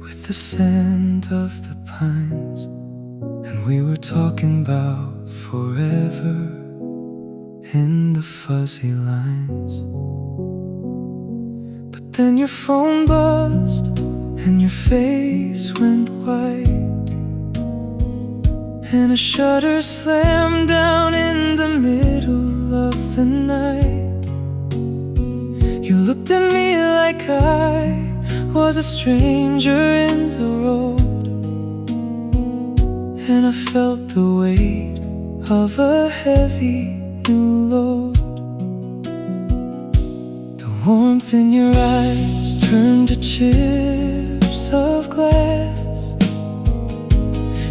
S1: with the scent of the pines, and we were talking about forever in the fuzzy lines. But then your phone buzzed and your face went white, and a shutter slammed down in the middle like I was a stranger in the road, and I felt the weight of a heavy new load. The warmth in your eyes turned to chips of glass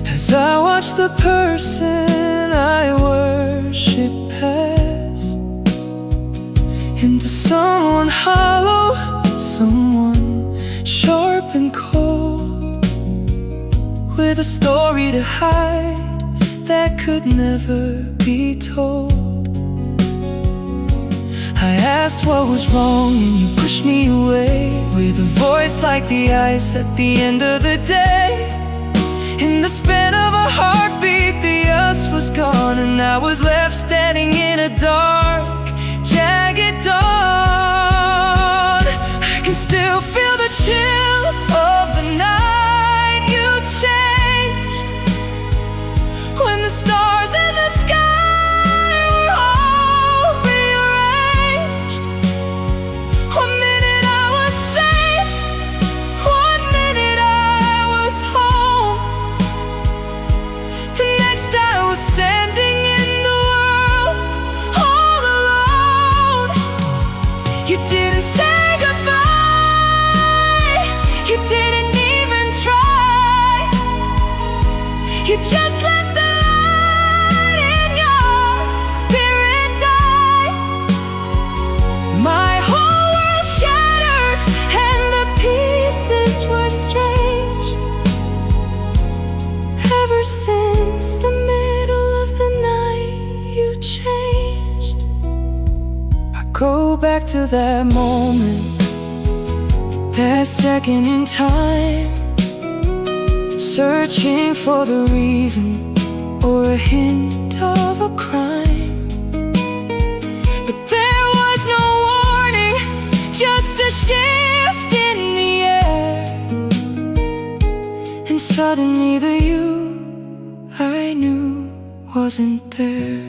S1: as I watched the person I worship pass into someone hollow, someone sharp and cold, with a story to hide that could never be told. I asked what was wrong and you pushed me away, with a voice like the ice at the end of the day. In the span of a heartbeat, the us was gone, and I was left standing in a dark, jagged dawn. I can still feel the chill of the night you changed, when the stars in the sky were all rearranged. One minute I was safe, one minute I was home, the next I was standing in the world all alone. You didn't say goodbye, you didn't even try, you just let the light in your spirit die. My whole world shattered and the pieces were strange. Ever since the middle of the night you changed. I go back to that moment, that second in time, searching for the reason or a hint of a crime. But there was no warning, just a shift in the air, and suddenly the you I knew wasn't there.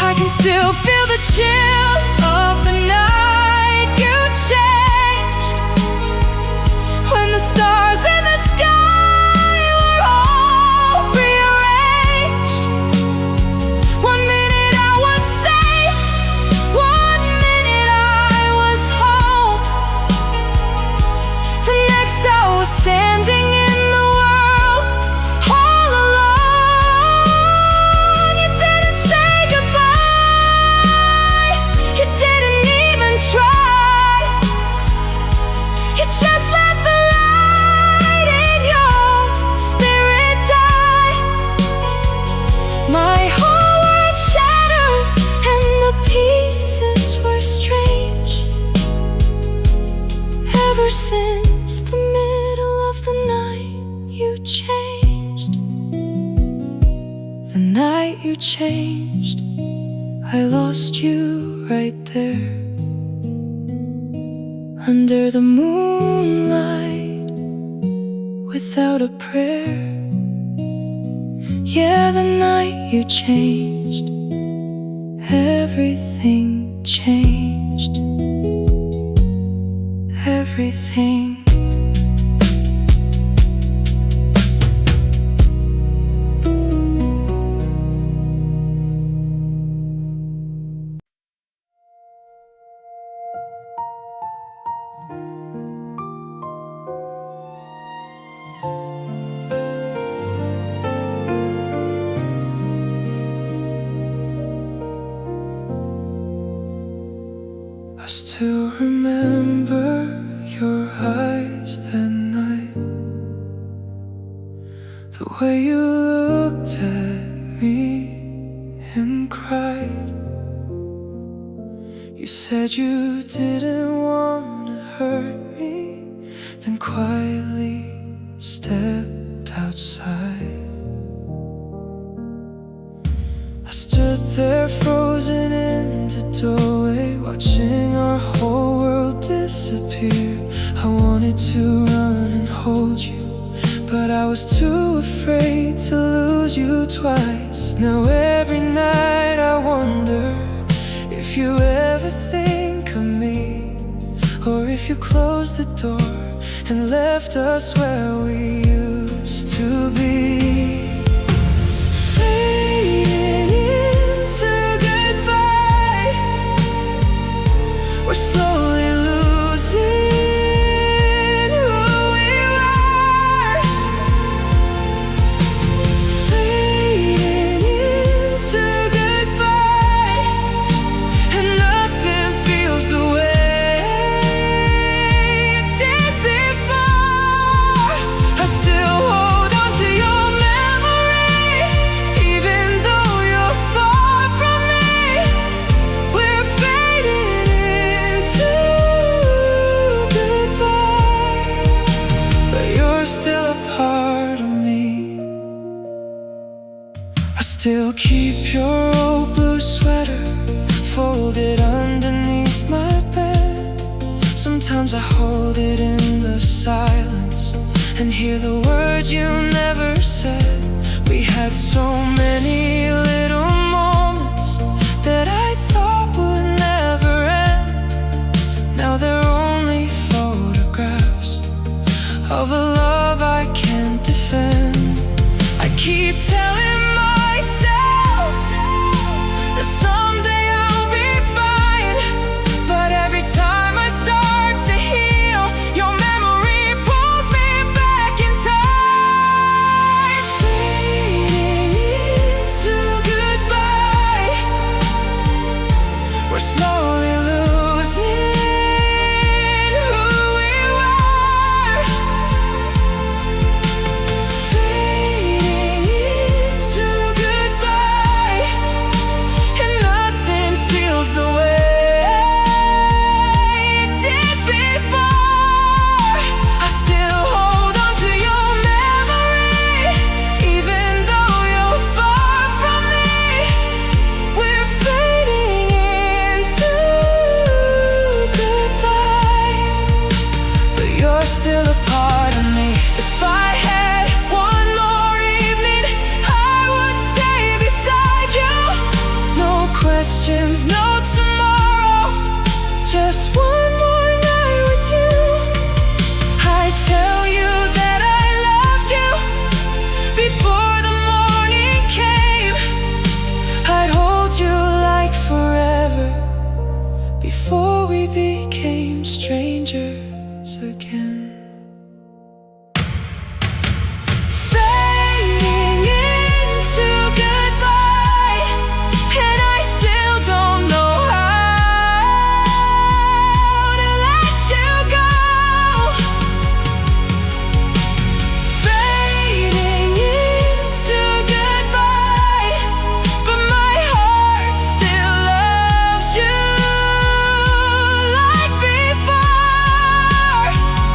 S1: I can still feel the chill of the night you changed, when the stars in the sky were all rearranged. One minute I was safe, one minute I was home, the next I was standing in the world all alone. You didn't say goodbye, you didn't even try, you just let the light in your spirit die. My whole world shattered and the pieces were strange. Ever since the middle of the night you changed. The night you changed, I lost you right there, under the moonlight, without a prayer. Yeah, the night you changed, everything changed. Everything. I still remember your eyes that night, the way you looked at me and cried. You said you didn't want to hurt me, then quietly stepped outside. I stood there frozen in the doorway, watching our whole world disappear. but I was too afraid to lose you twice. Now every night I wonder if you ever think of me, or if you closed the door and left us where we used to be. Fading into goodbye, we're slowly losing who we were. Fading into goodbye, and nothing feels the way it did before. I still hold on to your memory, even though you're far from me. We're fading into goodbye, but you're still a part of me. I still keep your old blue sweater folded underneath my bed. Sometimes I hold it in the silence and hear the words you never said. We had so many little moments that I thought would never end. Now they're only photographs of a love I can't defend. I keep telling myself that someday I'll be fine, but every time I start to heal, your memory pulls me back in time. Fading into goodbye, we're slowly losing who we were. Fading into goodbye, and nothing feels the way it did before. I still hold on to your memory, even though you're far from me. We're fading into goodbye, but you're still a part of me. If I had one more evening, I would stay beside you. No questions, no tomorrow, just one more night with you. I'd tell you that I loved you before the morning came. I'd hold you like forever before we became strangers again. Fading into goodbye, and I still don't know how to let you go. Fading into goodbye, but my heart still loves you like before.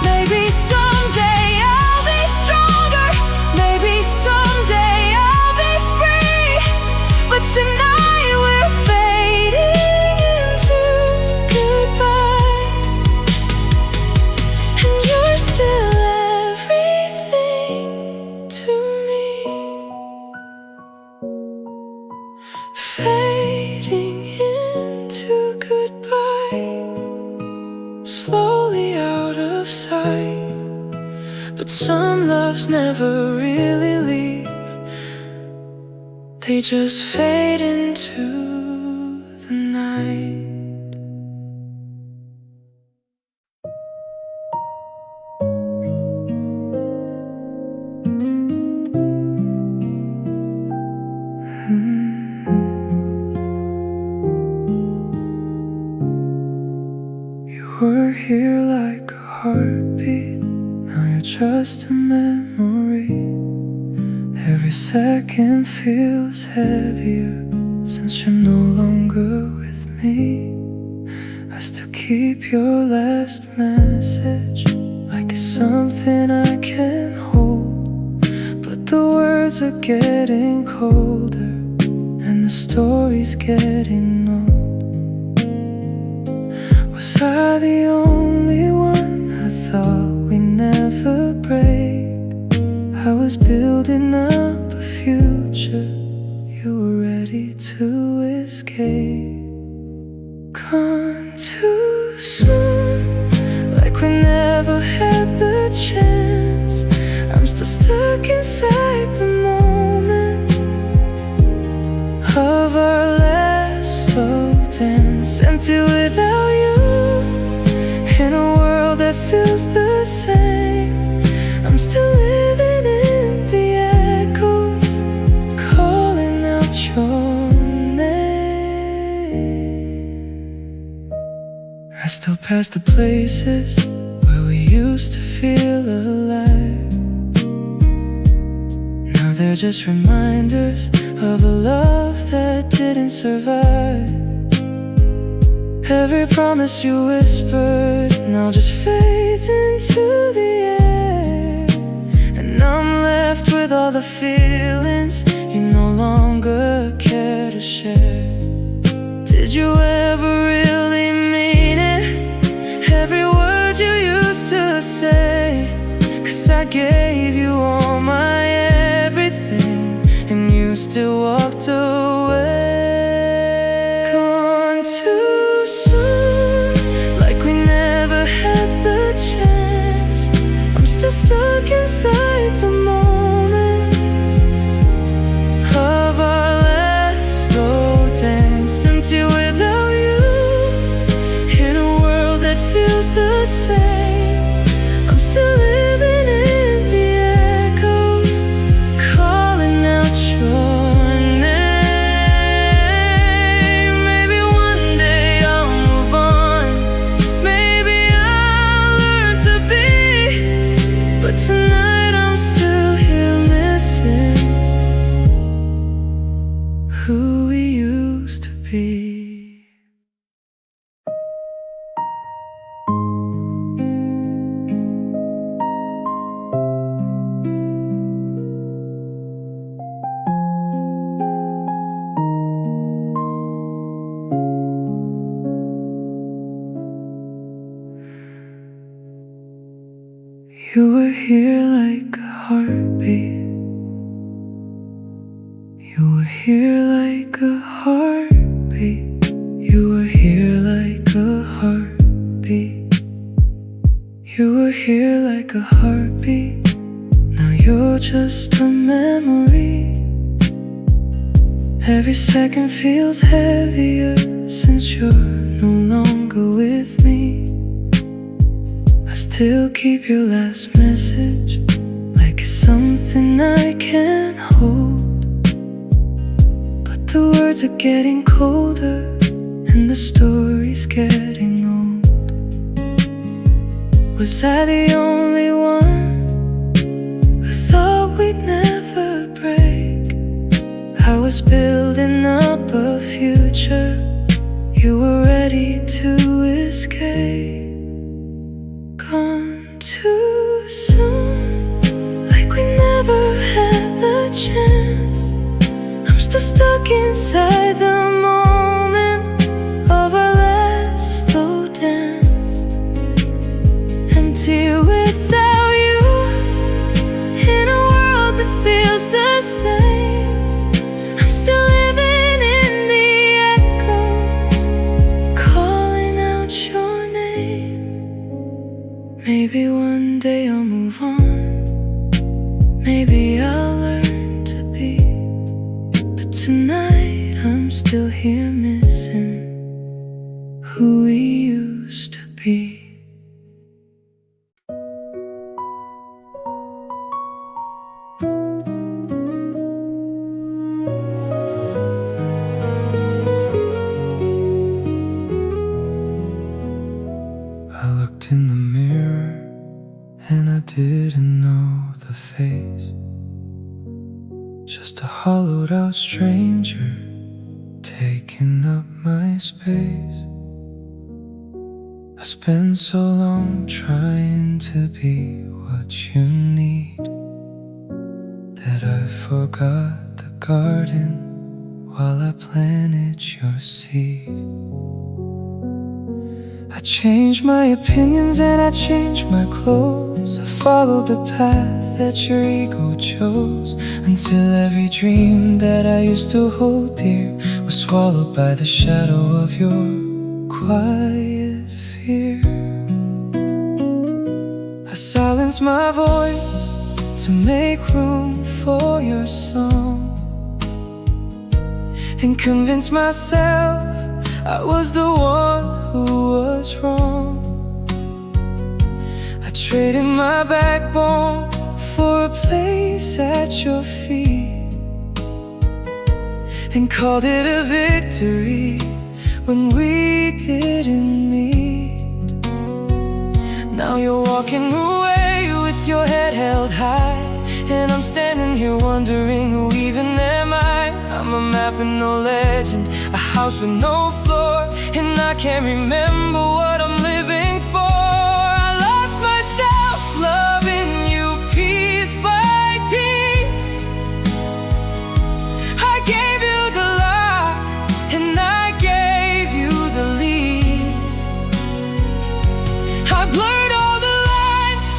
S1: Maybe someday I'll be stronger, maybe someday I'll be free, but tonight we're fading into goodbye, and you're still everything to me. Fading into goodbye, slowly out of sight, but some loves never really leave. They just fade into the night. You were here like a heartbeat, now you're just a memory. Every second feels heavier since you're no longer with me. I still keep your last message like it's something I can hold, but the words are getting colder and the story's getting old. Was I the only one? I thought we never break. I was building up a future. You were ready to escape. Gone too soon, like we never had the chance. I'm still stuck inside the moment of our last slow dance. Empty without you, in a world that feels the same. I'm still living in the echoes, calling out your name. I still pass the places where we used to feel alive. Now they're just reminders of a love that didn't survive. Every promise you whispered now just fades into the air, and I'm left with all the feelings you no longer care to share. Did you ever really mean it? Every word you used to say, 'cause I gave you all my everything, and you still walked away. Gone too soon, like we never had the chance. I'm still stuck inside the moment of our last slow dance. Empty without you, in a world that feels the same. I'm still living in the echoes, calling out your name. Maybe one day I'll move on, maybe I'll learn to be, but tonight I'm still here missing who we used to be. You were here like a heartbeat. You were here like a heartbeat. You were here like a heartbeat. You were here like a heartbeat. Now you're just a memory. Every second feels heavier since you're no longer with me. I still keep your last message like it's something I can't hold. But the words are getting colder and the story's getting old. Was I the only one who thought we'd never break? I was building up a future. You were ready to escape. Gone too soon, like we never had the chance. I'm still stuck inside the moment of our last slow dance. Empty without you, in a world that feels the same. I'm still living in the echoes, calling out your name. Maybe one day I'll move on, maybe I'll learn to be, but tonight I'm still here missing who we used to be. I looked in the mirror and I didn't know the face. Just a hollowed out stranger taking up my space. I spent so long trying to be what you need that I forgot the garden while I planted your seed. I changed my opinions and I changed my clothes. I followed the path that your ego chose, until every dream that I used to hold dear was swallowed by the shadow of your quiet fear. I silenced my voice to make room for your song, and convinced myself I was the one who was wrong. I traded my backbone for a place at your feet, and called it a victory when we didn't meet. Now you're walking away with your head held high, and I'm standing here wondering, who even am I? I'm a map and no legend, a house with no floor, and I can't remember what I'm living for. I lost myself loving you piece by piece. I gave you the lock and I gave you the lease. I blurred all the lines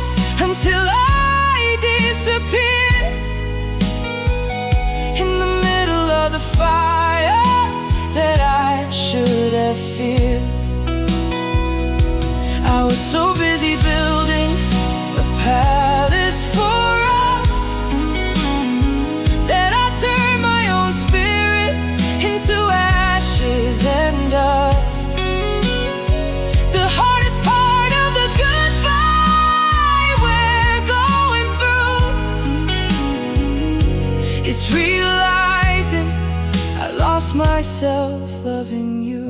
S1: until I disappeared in the middle of the fire that I should have feared. I was so busy building a palace for us that I turned my own spirit into ashes and dust. The hardest part of the goodbye we're going through is realizing I lost myself loving you.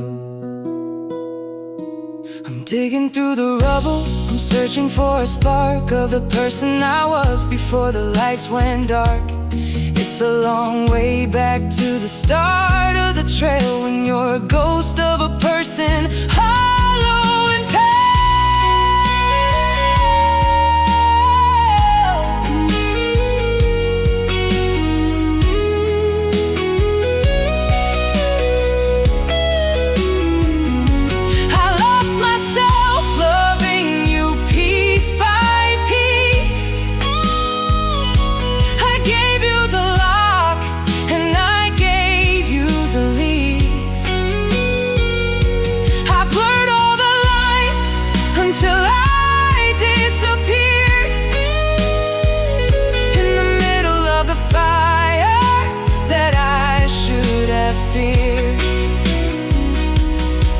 S1: I'm digging through the rubble, I'm searching for a spark of the person I was before the lights went dark. It's a long way back to the start of the trail, when you're a ghost of a person, hollow and pale.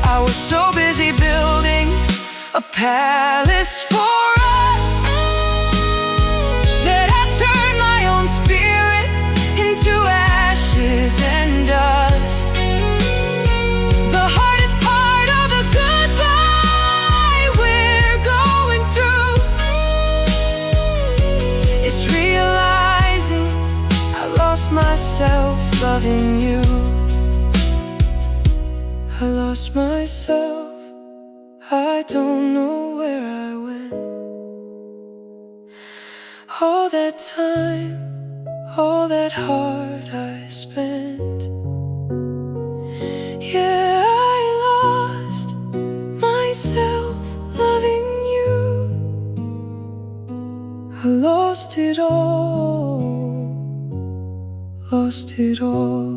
S1: I was so busy building a palace for us that I turned my own spirit into ashes and dust. The hardest part of the goodbye we're going through is realizing I lost myself loving you. I lost myself, I don't know where I went. All that time, all that heart I spent. Yeah, I lost myself loving you. I lost it all, lost it all.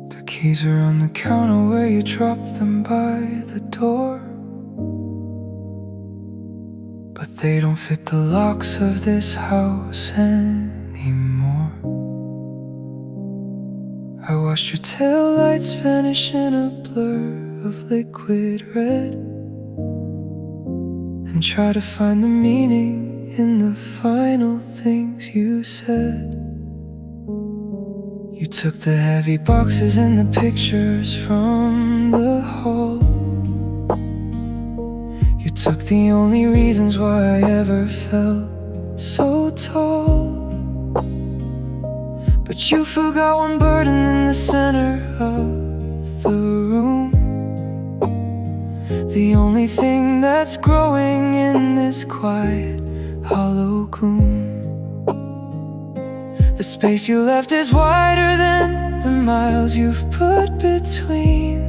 S1: The keys are on the counter where you dropped them by the door, but they don't fit the locks of this house anymore. I watched your taillights vanish in a blur of liquid red, and try to find the meaning in the final things you said. You took the heavy boxes and the pictures from the hall. You took the only reasons why I ever felt so tall. But you forgot one burden in the center of the room, the only thing that's growing in this quiet, hollow gloom. The space you left is wider than the miles you've put between.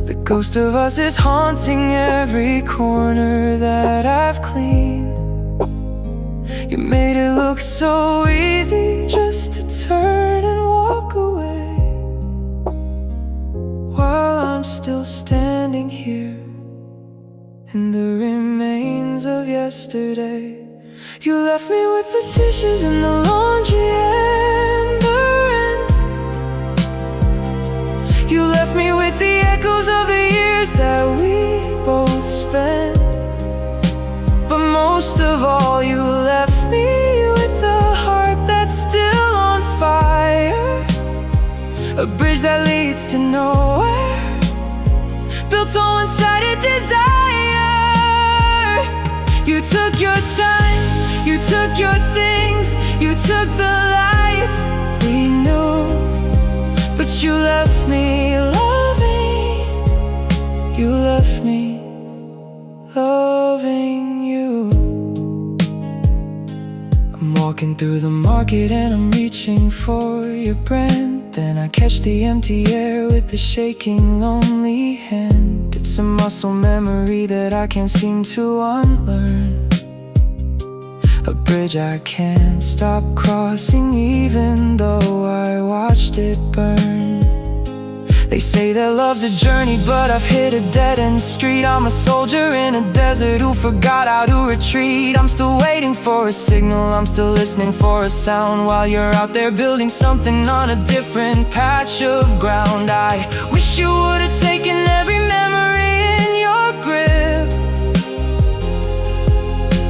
S1: The ghost of us is haunting every corner that I've cleaned. You made it look so easy just to turn and walk away, while I'm still standing here in the remains of yesterday. You left me with the dishes and the laundry and the rent. You left me with the echoes of the years that we both spent. But most of all, you left me with a heart that's still on fire, a bridge that leads to nowhere, built on one-sided desire. You took your time, you took your things, you took the life we knew, but you left me loving, you left me loving you. I'm walking through the market and I'm reaching for your brand. Then I catch the empty air with the shaking, lonely hand. It's a muscle memory that I can't seem to unlearn, a bridge I can't stop crossing even though I watched it burn. They say that love's a journey, but I've hit a dead-end street. I'm a soldier in a desert who forgot how to retreat. I'm still waiting for a signal, I'm still listening for a sound, while you're out there building something on a different patch of ground. I wish you would've taken every memory in your grip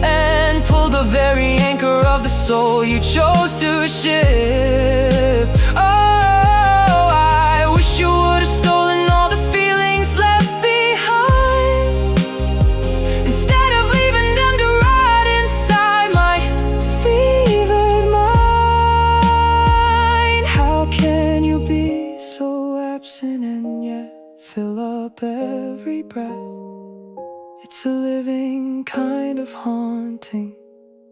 S1: and pulled the very anchor of the soul you chose to ship. You would've stolen all the feelings left behind, instead of leaving them to rot inside my fevered mind. How can you be so absent and yet fill up every breath? It's a living kind of haunting,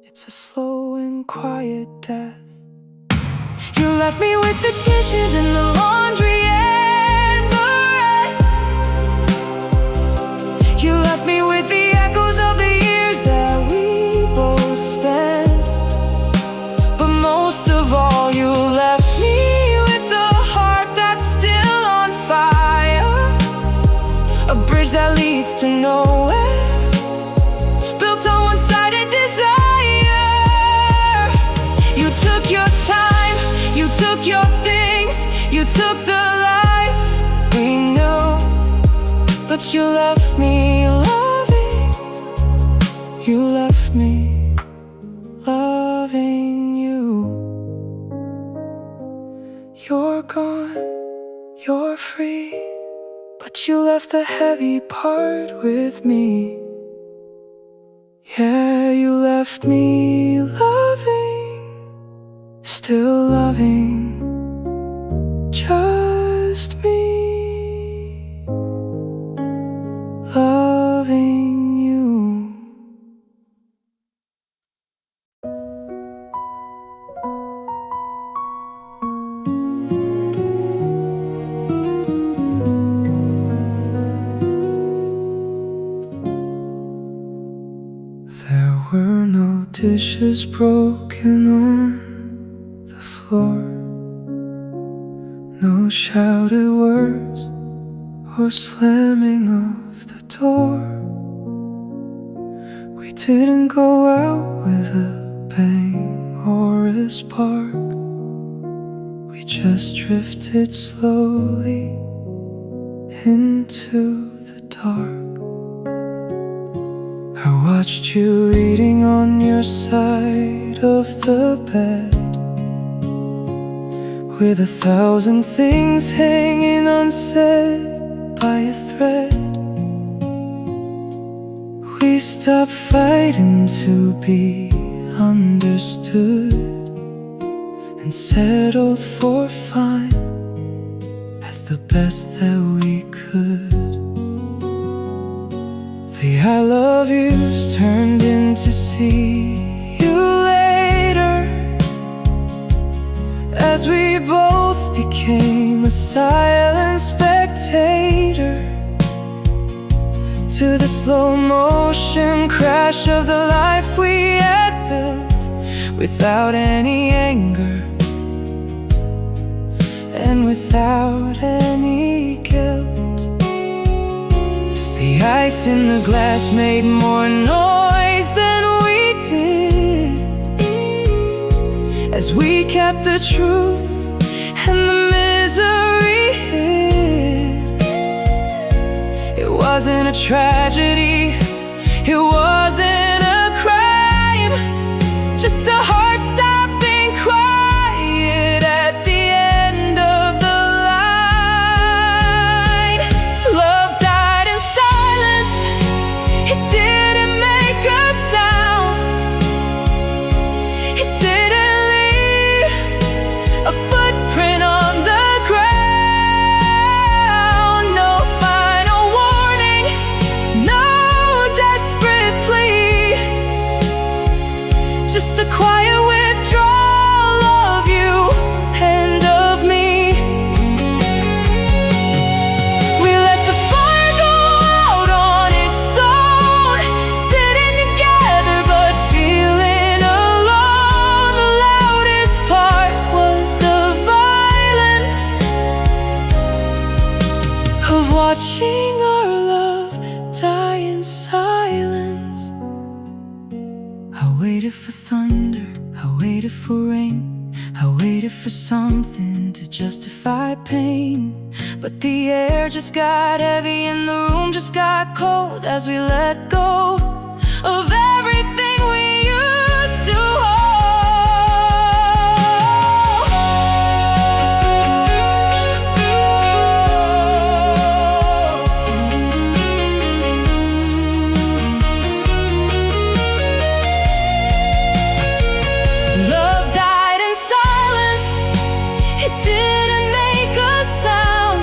S1: it's a slow and quiet death. You left me with the dishes and the laundry. You left me with the echoes of the years that we both spent. But most of all, you left me with a heart that's still on fire, a bridge that leads to nowhere, built on one-sided desire. You took your time, you took your things, you took the life we knew, but you left me loving, you left me loving you. You're gone, you're free, but you left the heavy part with me. Yeah, you left me loving, still loving, just me. Loving you. There were no dishes broken on the floor, no shouted words or slamming of the door. We didn't go out with a bang or a spark, we just drifted slowly into the dark. I watched you reading on your side of the bed, with 1,000 things hanging unsaid by a thread. We stopped fighting to be understood and settled for fine as the best that we could. The I love yous turned into see you later, as we both became a silent spectator to the slow motion crash of the life we had built, without any anger and without any guilt. The ice in the glass made more noise than we did, as we kept the truth and the misery hid. It wasn't a tragedy, it wasn't a crime, just a heart stopping quiet at the end of the line. Love died in silence, it didn't make a sound, it didn't leave a footprint on the ground. No final warning, no desperate plea, just a quiet withdrawal of you and of me. We let the fire go out on its own, sitting together but feeling alone. The loudest part was the violence of watching our love die in silence. I waited for thunder, I waited for rain, I waited for something to justify pain. But the air just got heavy and the room just got cold as we let go of everything we used to Love died in silence, it didn't make a sound,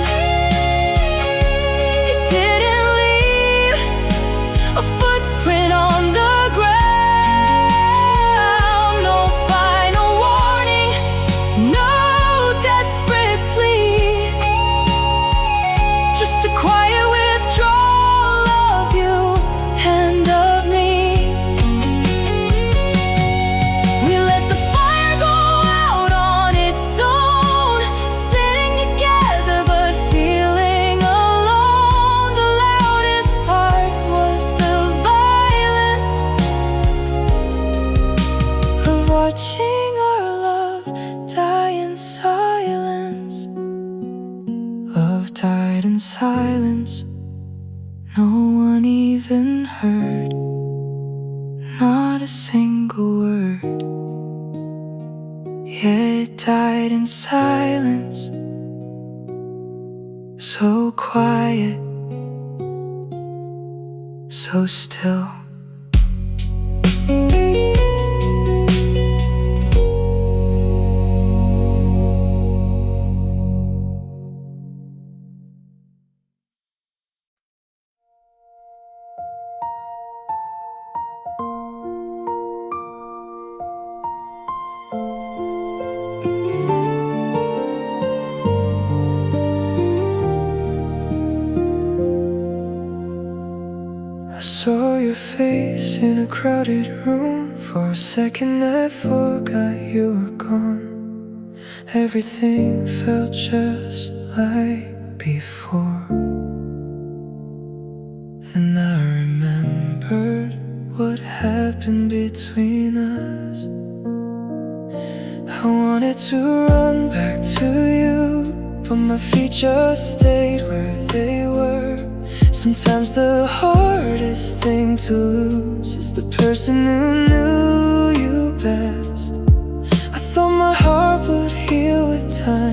S1: it didn't leave a footprint on the ground. No final warning, no desperate plea, just a quiet withdrawal of you and of me. We let the fire go out on its own, sitting together but feeling alone. The loudest part was the violence of watching our love die in silence. Love died in silence, no one even heard, not a single word. Yeah, it died in silence, so quiet, so still. I saw your face in a crowded room. For a second I forgot you were gone. Everything felt just like before. Then I remembered what happened between us. I wanted to run back to you, but my feet just stayed where they were. Sometimes the hardest thing to lose is the person who knew you best. I thought my heart would heal with time,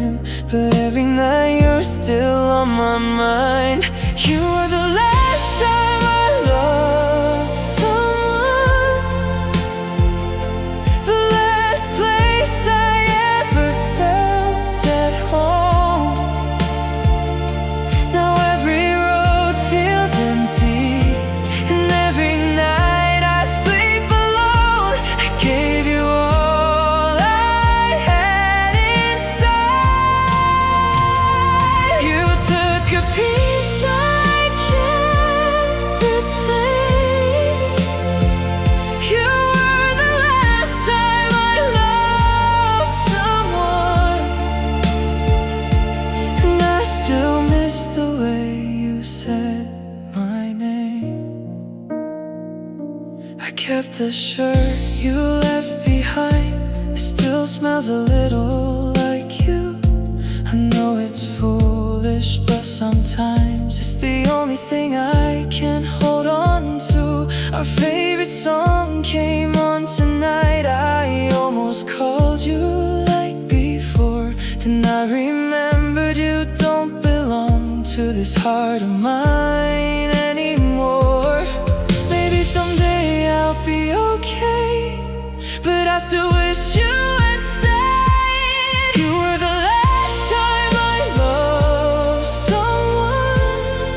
S1: but every night you're still on my mind. You were the last time I loved someone, the last place I ever felt at home. Now every road feels empty, and every night I sleep alone. I gave you all I had inside. You took a piece I can't replace. You were the last time I loved someone, and I still miss the way you said my name. I kept the shirt you left behind. It still smells a little like you. I know it's foolish, but sometimes it's the only thing I can hold on to. Our favorite song came on tonight. I almost called you like before. Then I remembered you don't belong to this heart of mine anymore. Maybe someday I'll be okay, but I still wish you had stayed. You were the last time I loved someone,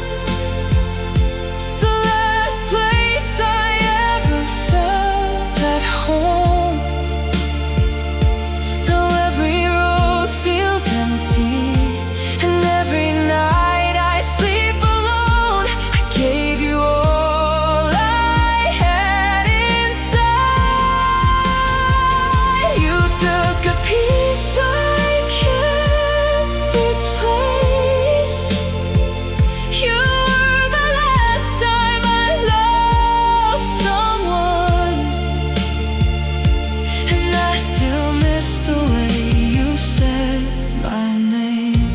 S1: the last place I ever felt at home. Now every road feels empty, and every night I sleep alone. I gave you all I had inside. You took a piece I can't replace. You were the last time I loved someone, and I still miss the way you said my name.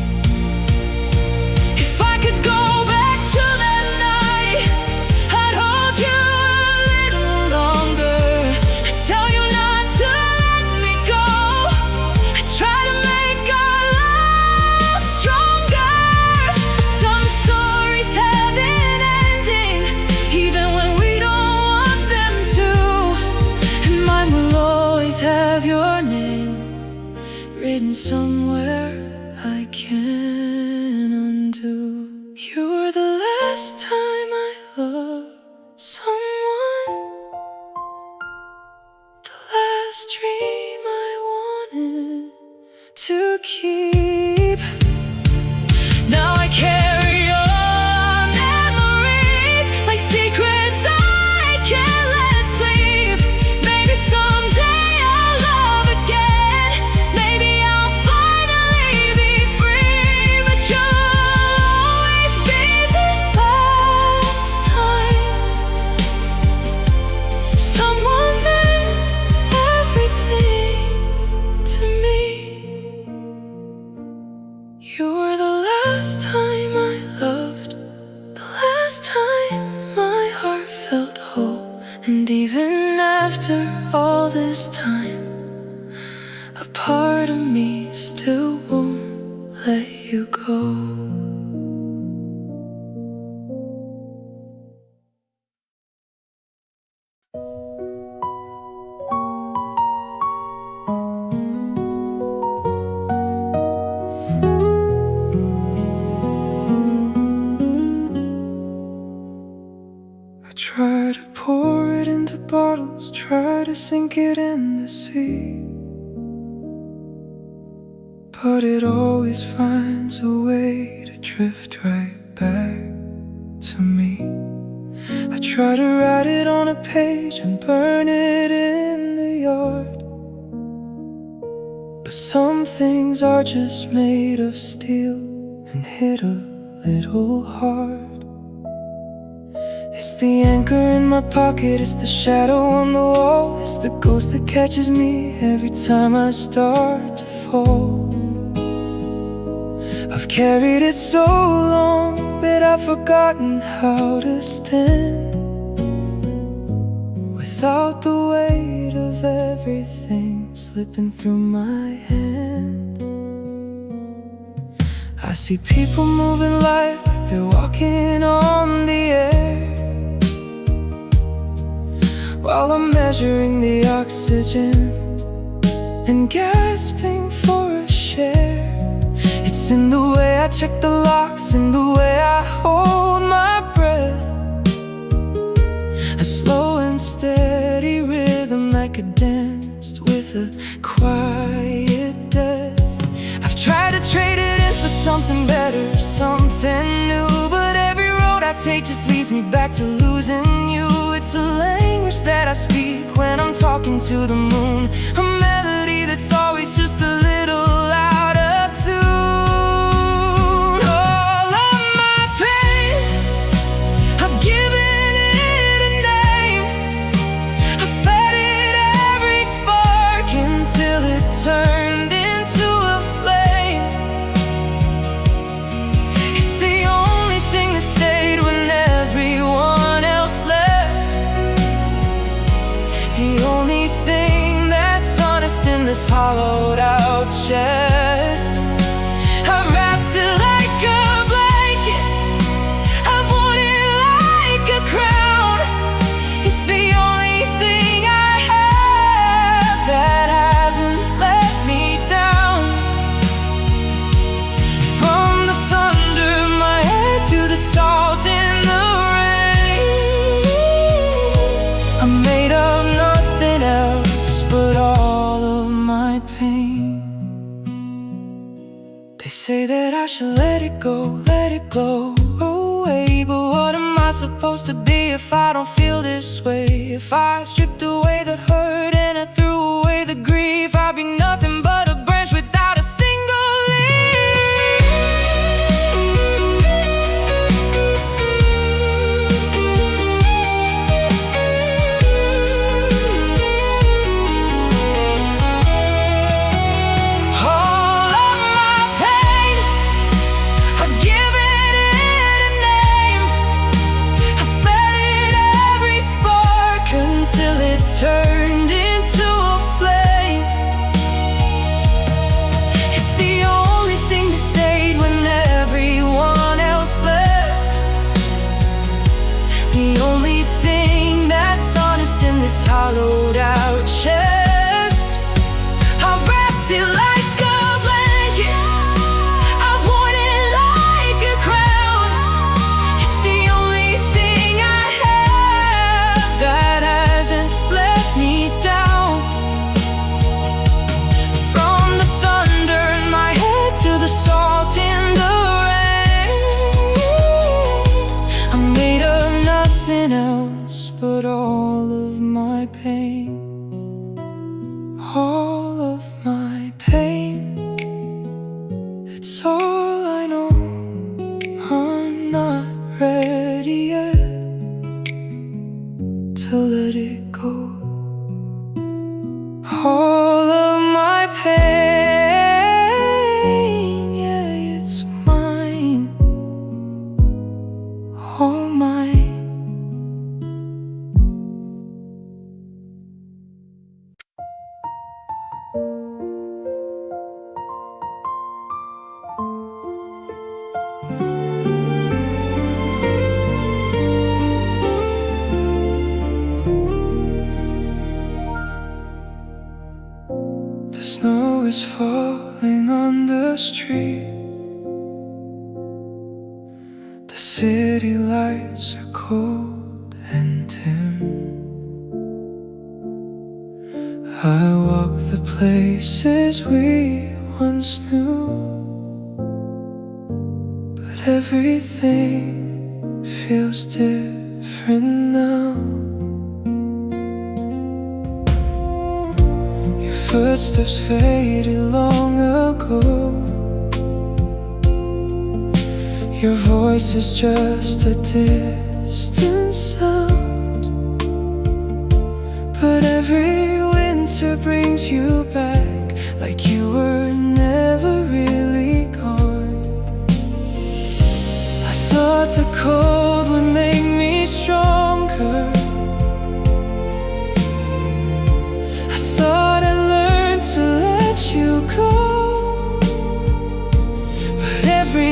S1: If I could go back to that night, I'd hold you a little longer. I'd tell you not to let me go. I'd try to make our love stronger. Some stories have an ending, even when we don't want them to. And mine will always have your name written somewhere I can't undo. You were the last time I loved someone, the last dream I wanted to keep. Now I carry your memories like secrets I can't let sleep. Maybe someday I'll love again. Maybe I'll finally be free. But you'll always be the last time someone meant everything to me. You were the last time I loved, the last time my heart felt whole. And even after all this time, a part of me still won't let you go. I try to pour it into bottles, try to sink it in the sea, but it always finds a way to drift right back to me. I try to write it on a page and burn it in the yard, but some things are just made of steel and hit a little hard. It's the anchor in my pocket, it's the shadow on the wall, it's the ghost that catches me every time I start to fall. I've carried it so long that I've forgotten how to stand without the weight of everything slipping through my hand. I see people moving like they're walking on the air, while I'm measuring the oxygen and gasping for a share. It's in the way I check the locks, in the way I hold my breath, a slow and steady rhythm like a dance with a quiet death. I've tried to trade it in for something better, something new, but every road I take just leads me back to losing you. It's a language that I speak when I'm talking to the moon, a melody that's always just a little out of tune. All of my pain, I've given it a name. I fed it every spark until it turned into a flame. It's the only thing that stayed when everyone else left, the only thing that's honest in this hollowed out chest. I've wrapped it like a blanket, I've worn it like a crown. It's the only thing I have that hasn't let me down. From the thunder in my head to the salt in the rain, I'm made of nothing else but all of my pain. They say that I should let it go away, but what am I supposed to be if I don't feel this way? If I stripped away the hurt and I threw away the grief, I'd be nothing but a branch without a single leaf. All of my pain, I've given it a name. I fed it every spark until it turned into a flame. It's the only thing that stayed when everyone else left, the only thing that's honest in this hollowed out chest. I've wrapped it like a blanket, I've worn it like a crown. It's the only thing I have that hasn't let me down. From the thunder in my head to the salt in the rain, I'm made of nothing else but all of my pain. All of my pain, it's all I know. I'm not ready yet to let it go. All of my pain, yeah, it's mine, all mine. The snow is falling on the street, the city lights are cold and dim. I walk the places we once knew, but everything feels different now. Your footsteps faded long ago, your voice is just a distant sound, but every winter brings you back like you were never really gone. I thought the cold would make me stronger, I thought I learned to let you go, but every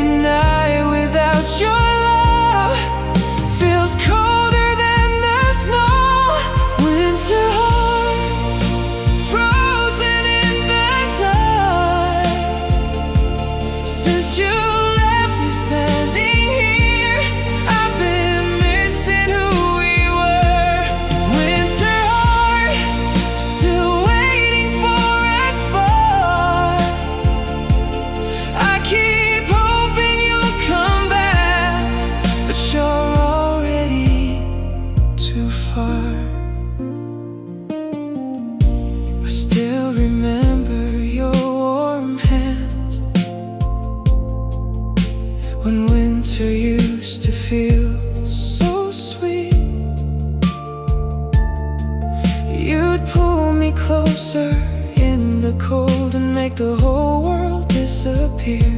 S1: you'd pull me closer in the cold and make the whole world disappear.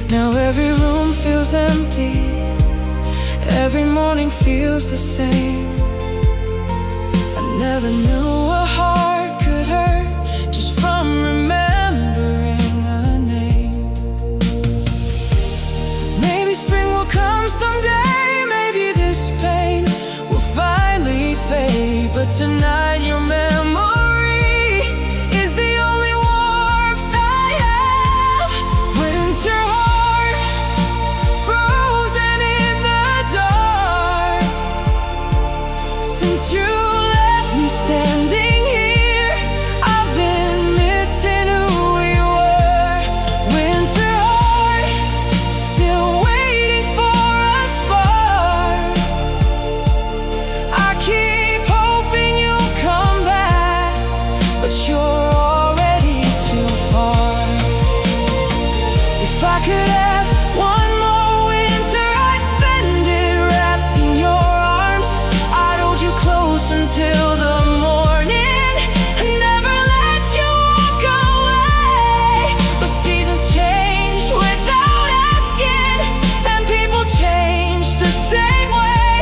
S1: Now every room feels empty, every morning feels the same. I never knew a heart could hurt just from remembering a name. Maybe spring will come someday, maybe this pain will finally fade, but tonight your memory is the only warmth I have. Winter heart, frozen in the dark, since you left me standing here, I've been missing who we were. Winter heart, still waiting for a spark. I keep hoping you'll come back, but you're already too far. If I could have one more winter, I'd spend it wrapped in your arms. I'd hold you close until the morning and never let you walk away. But seasons change without asking, and people change the same way.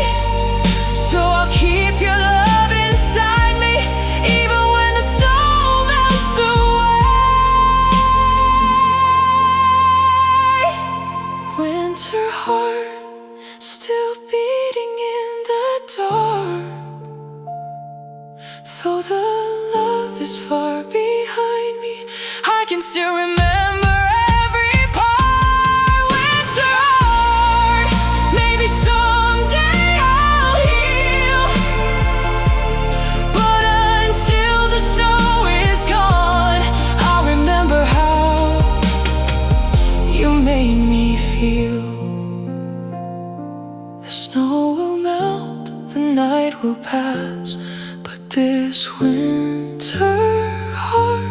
S1: So I'll keep your love inside me, even when the snow melts away. Winter heart, still beating in the dark. Though the love is far behind me, I can still remember every part. Winter heart, maybe someday I'll heal, but until the snow is gone, I'll remember how you made me feel. The snow will melt, the night will pass, but this winter heart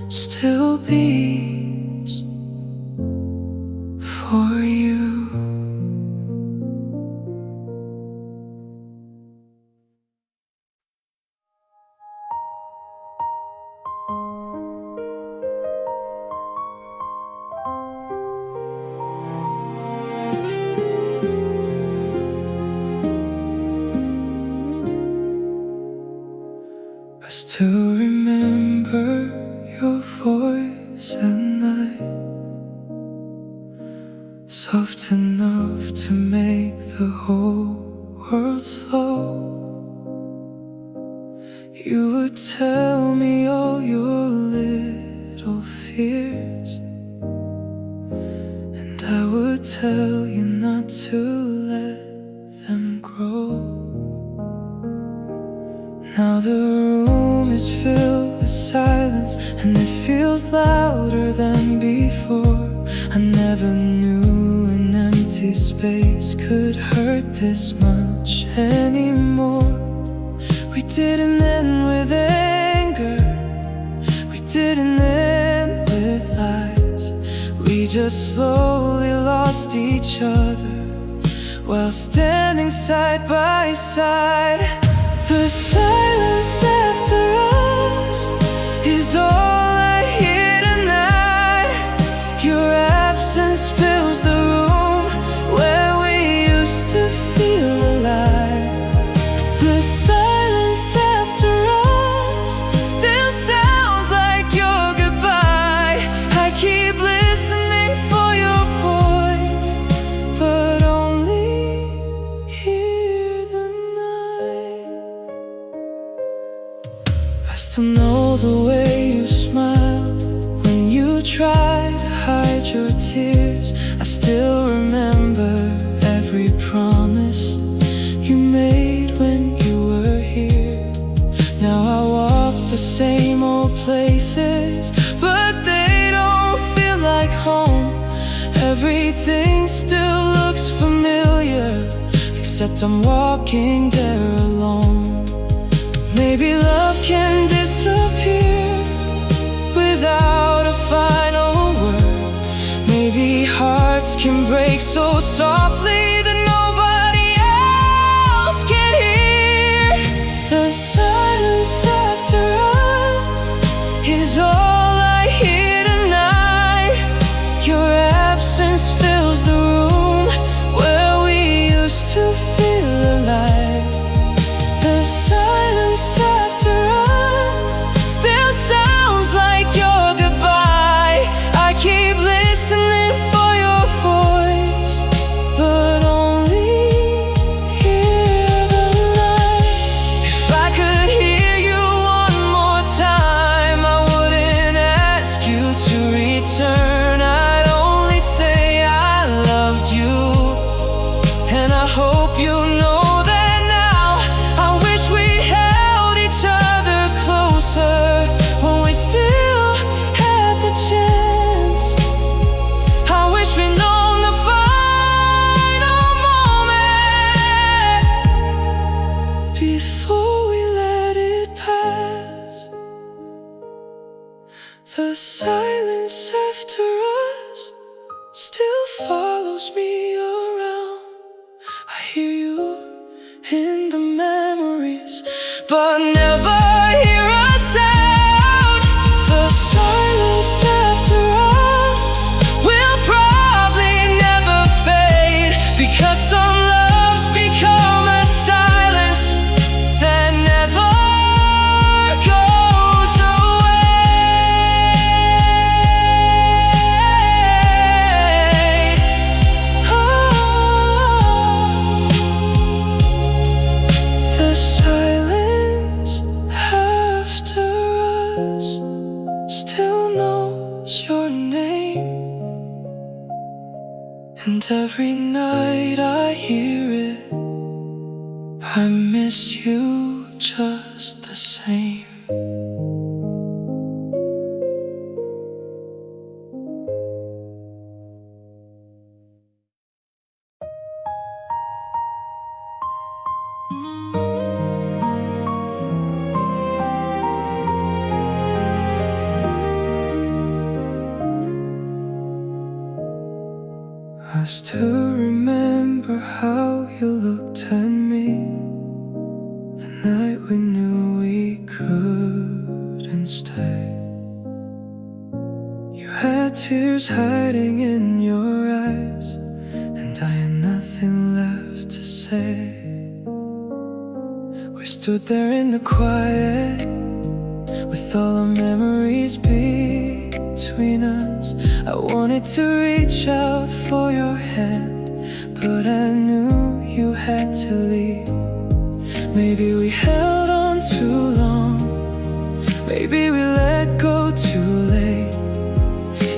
S1: still beats for you. I still remember your voice at night, soft enough to make the whole world slow. You would tell me all your little fears, and I would tell you not to let them grow. Now the room is filled with silence, and it feels louder than before. I never knew an empty space could hurt this much anymore. We didn't end with anger, we didn't end with lies. We just slowly lost each other while standing side by side. The silence after us is all I hear tonight. Your absence fills the room where we used to feel alive. The silence after us still sounds like your goodbye. I keep listening for your voice, but only hear the night. I still know the way you smile when you try to hide your tears. I still remember every promise you made when you were here. Now I walk the same old places, but they don't feel like home. Everything still looks familiar, except I'm walking there alone. Maybe love can disappear without a final word. Maybe hearts can break so softly that nobody else can hear. The silence The silence after us still follows me around. I hear you in the memories, but never hear a sound. The silence after us will probably never fade, because some loves become a silence that never goes away. The silence after us still knows your name, and every night I hear it, I miss you just the same. I still remember how you looked at me the night we knew we couldn't stay. You had tears hiding in your eyes, and I had nothing left to say. We stood there in the quiet, with all our memories between us. I wanted to reach out for your hand, but I knew you had to leave. Maybe we held on too long, maybe we let go too late.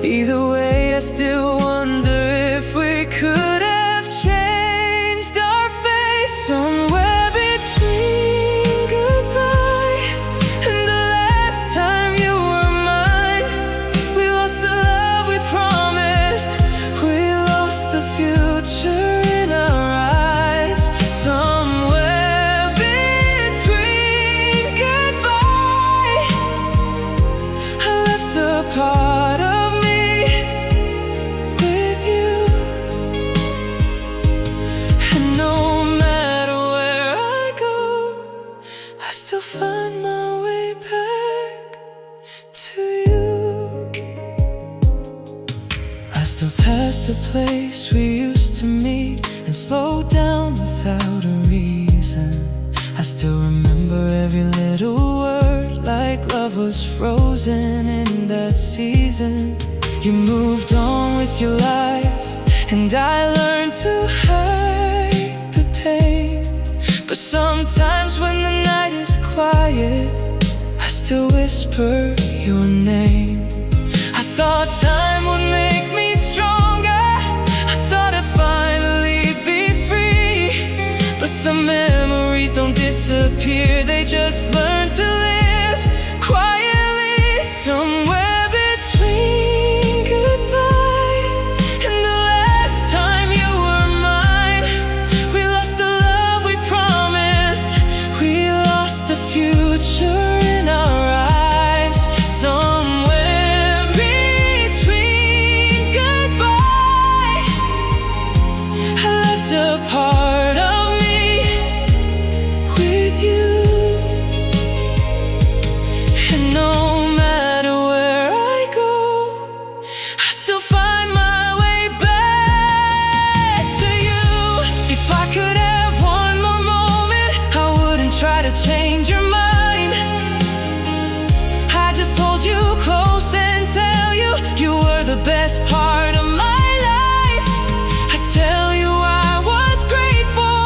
S1: Either way, I still wonder if we could have changed our face. Somewhere between goodbye and the last time you were mine, we lost the love we promised, we lost the future in our eyes. Somewhere between goodbye, I left a part of me with you, and no matter where I go, I still find my way back to you. I still pass the place we used to meet and slow down without a reason. I still remember every little word, like love was frozen in that season. You moved on with your life, and I learned to hide the pain. But sometimes when the night is quiet, I still whisper your name. I thought time would make me stronger, I thought I'd finally be free. But some memories don't disappear, they just learn to live quietly. Somewhere between goodbye and the last time you were mine, we lost the love we promised, we lost the future in our eyes. Somewhere between goodbye, I left a part of me with you, and no matter where I go, I still find my way back to you. If I could have one more moment, I wouldn't try to change your mind. I just hold you close and tell you you were the best part of my life. I tell you I was grateful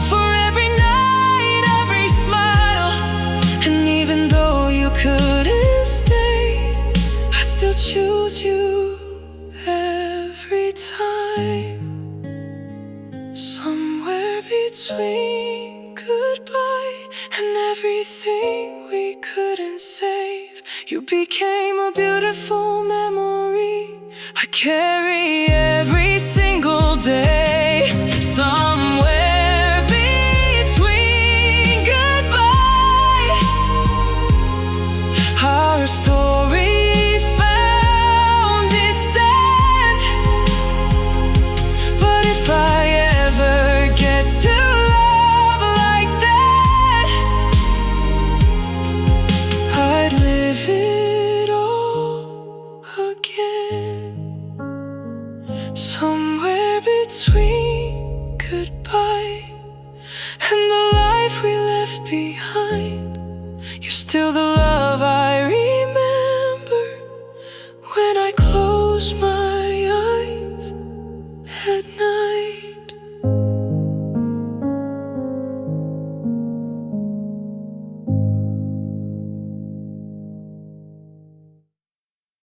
S1: for every night, every smile. And even though you couldn't stay, I still choose you every time. Somewhere between goodbye and everything we couldn't save, you became a beautiful memory I carry every single day. Somewhere between goodbye, our story love I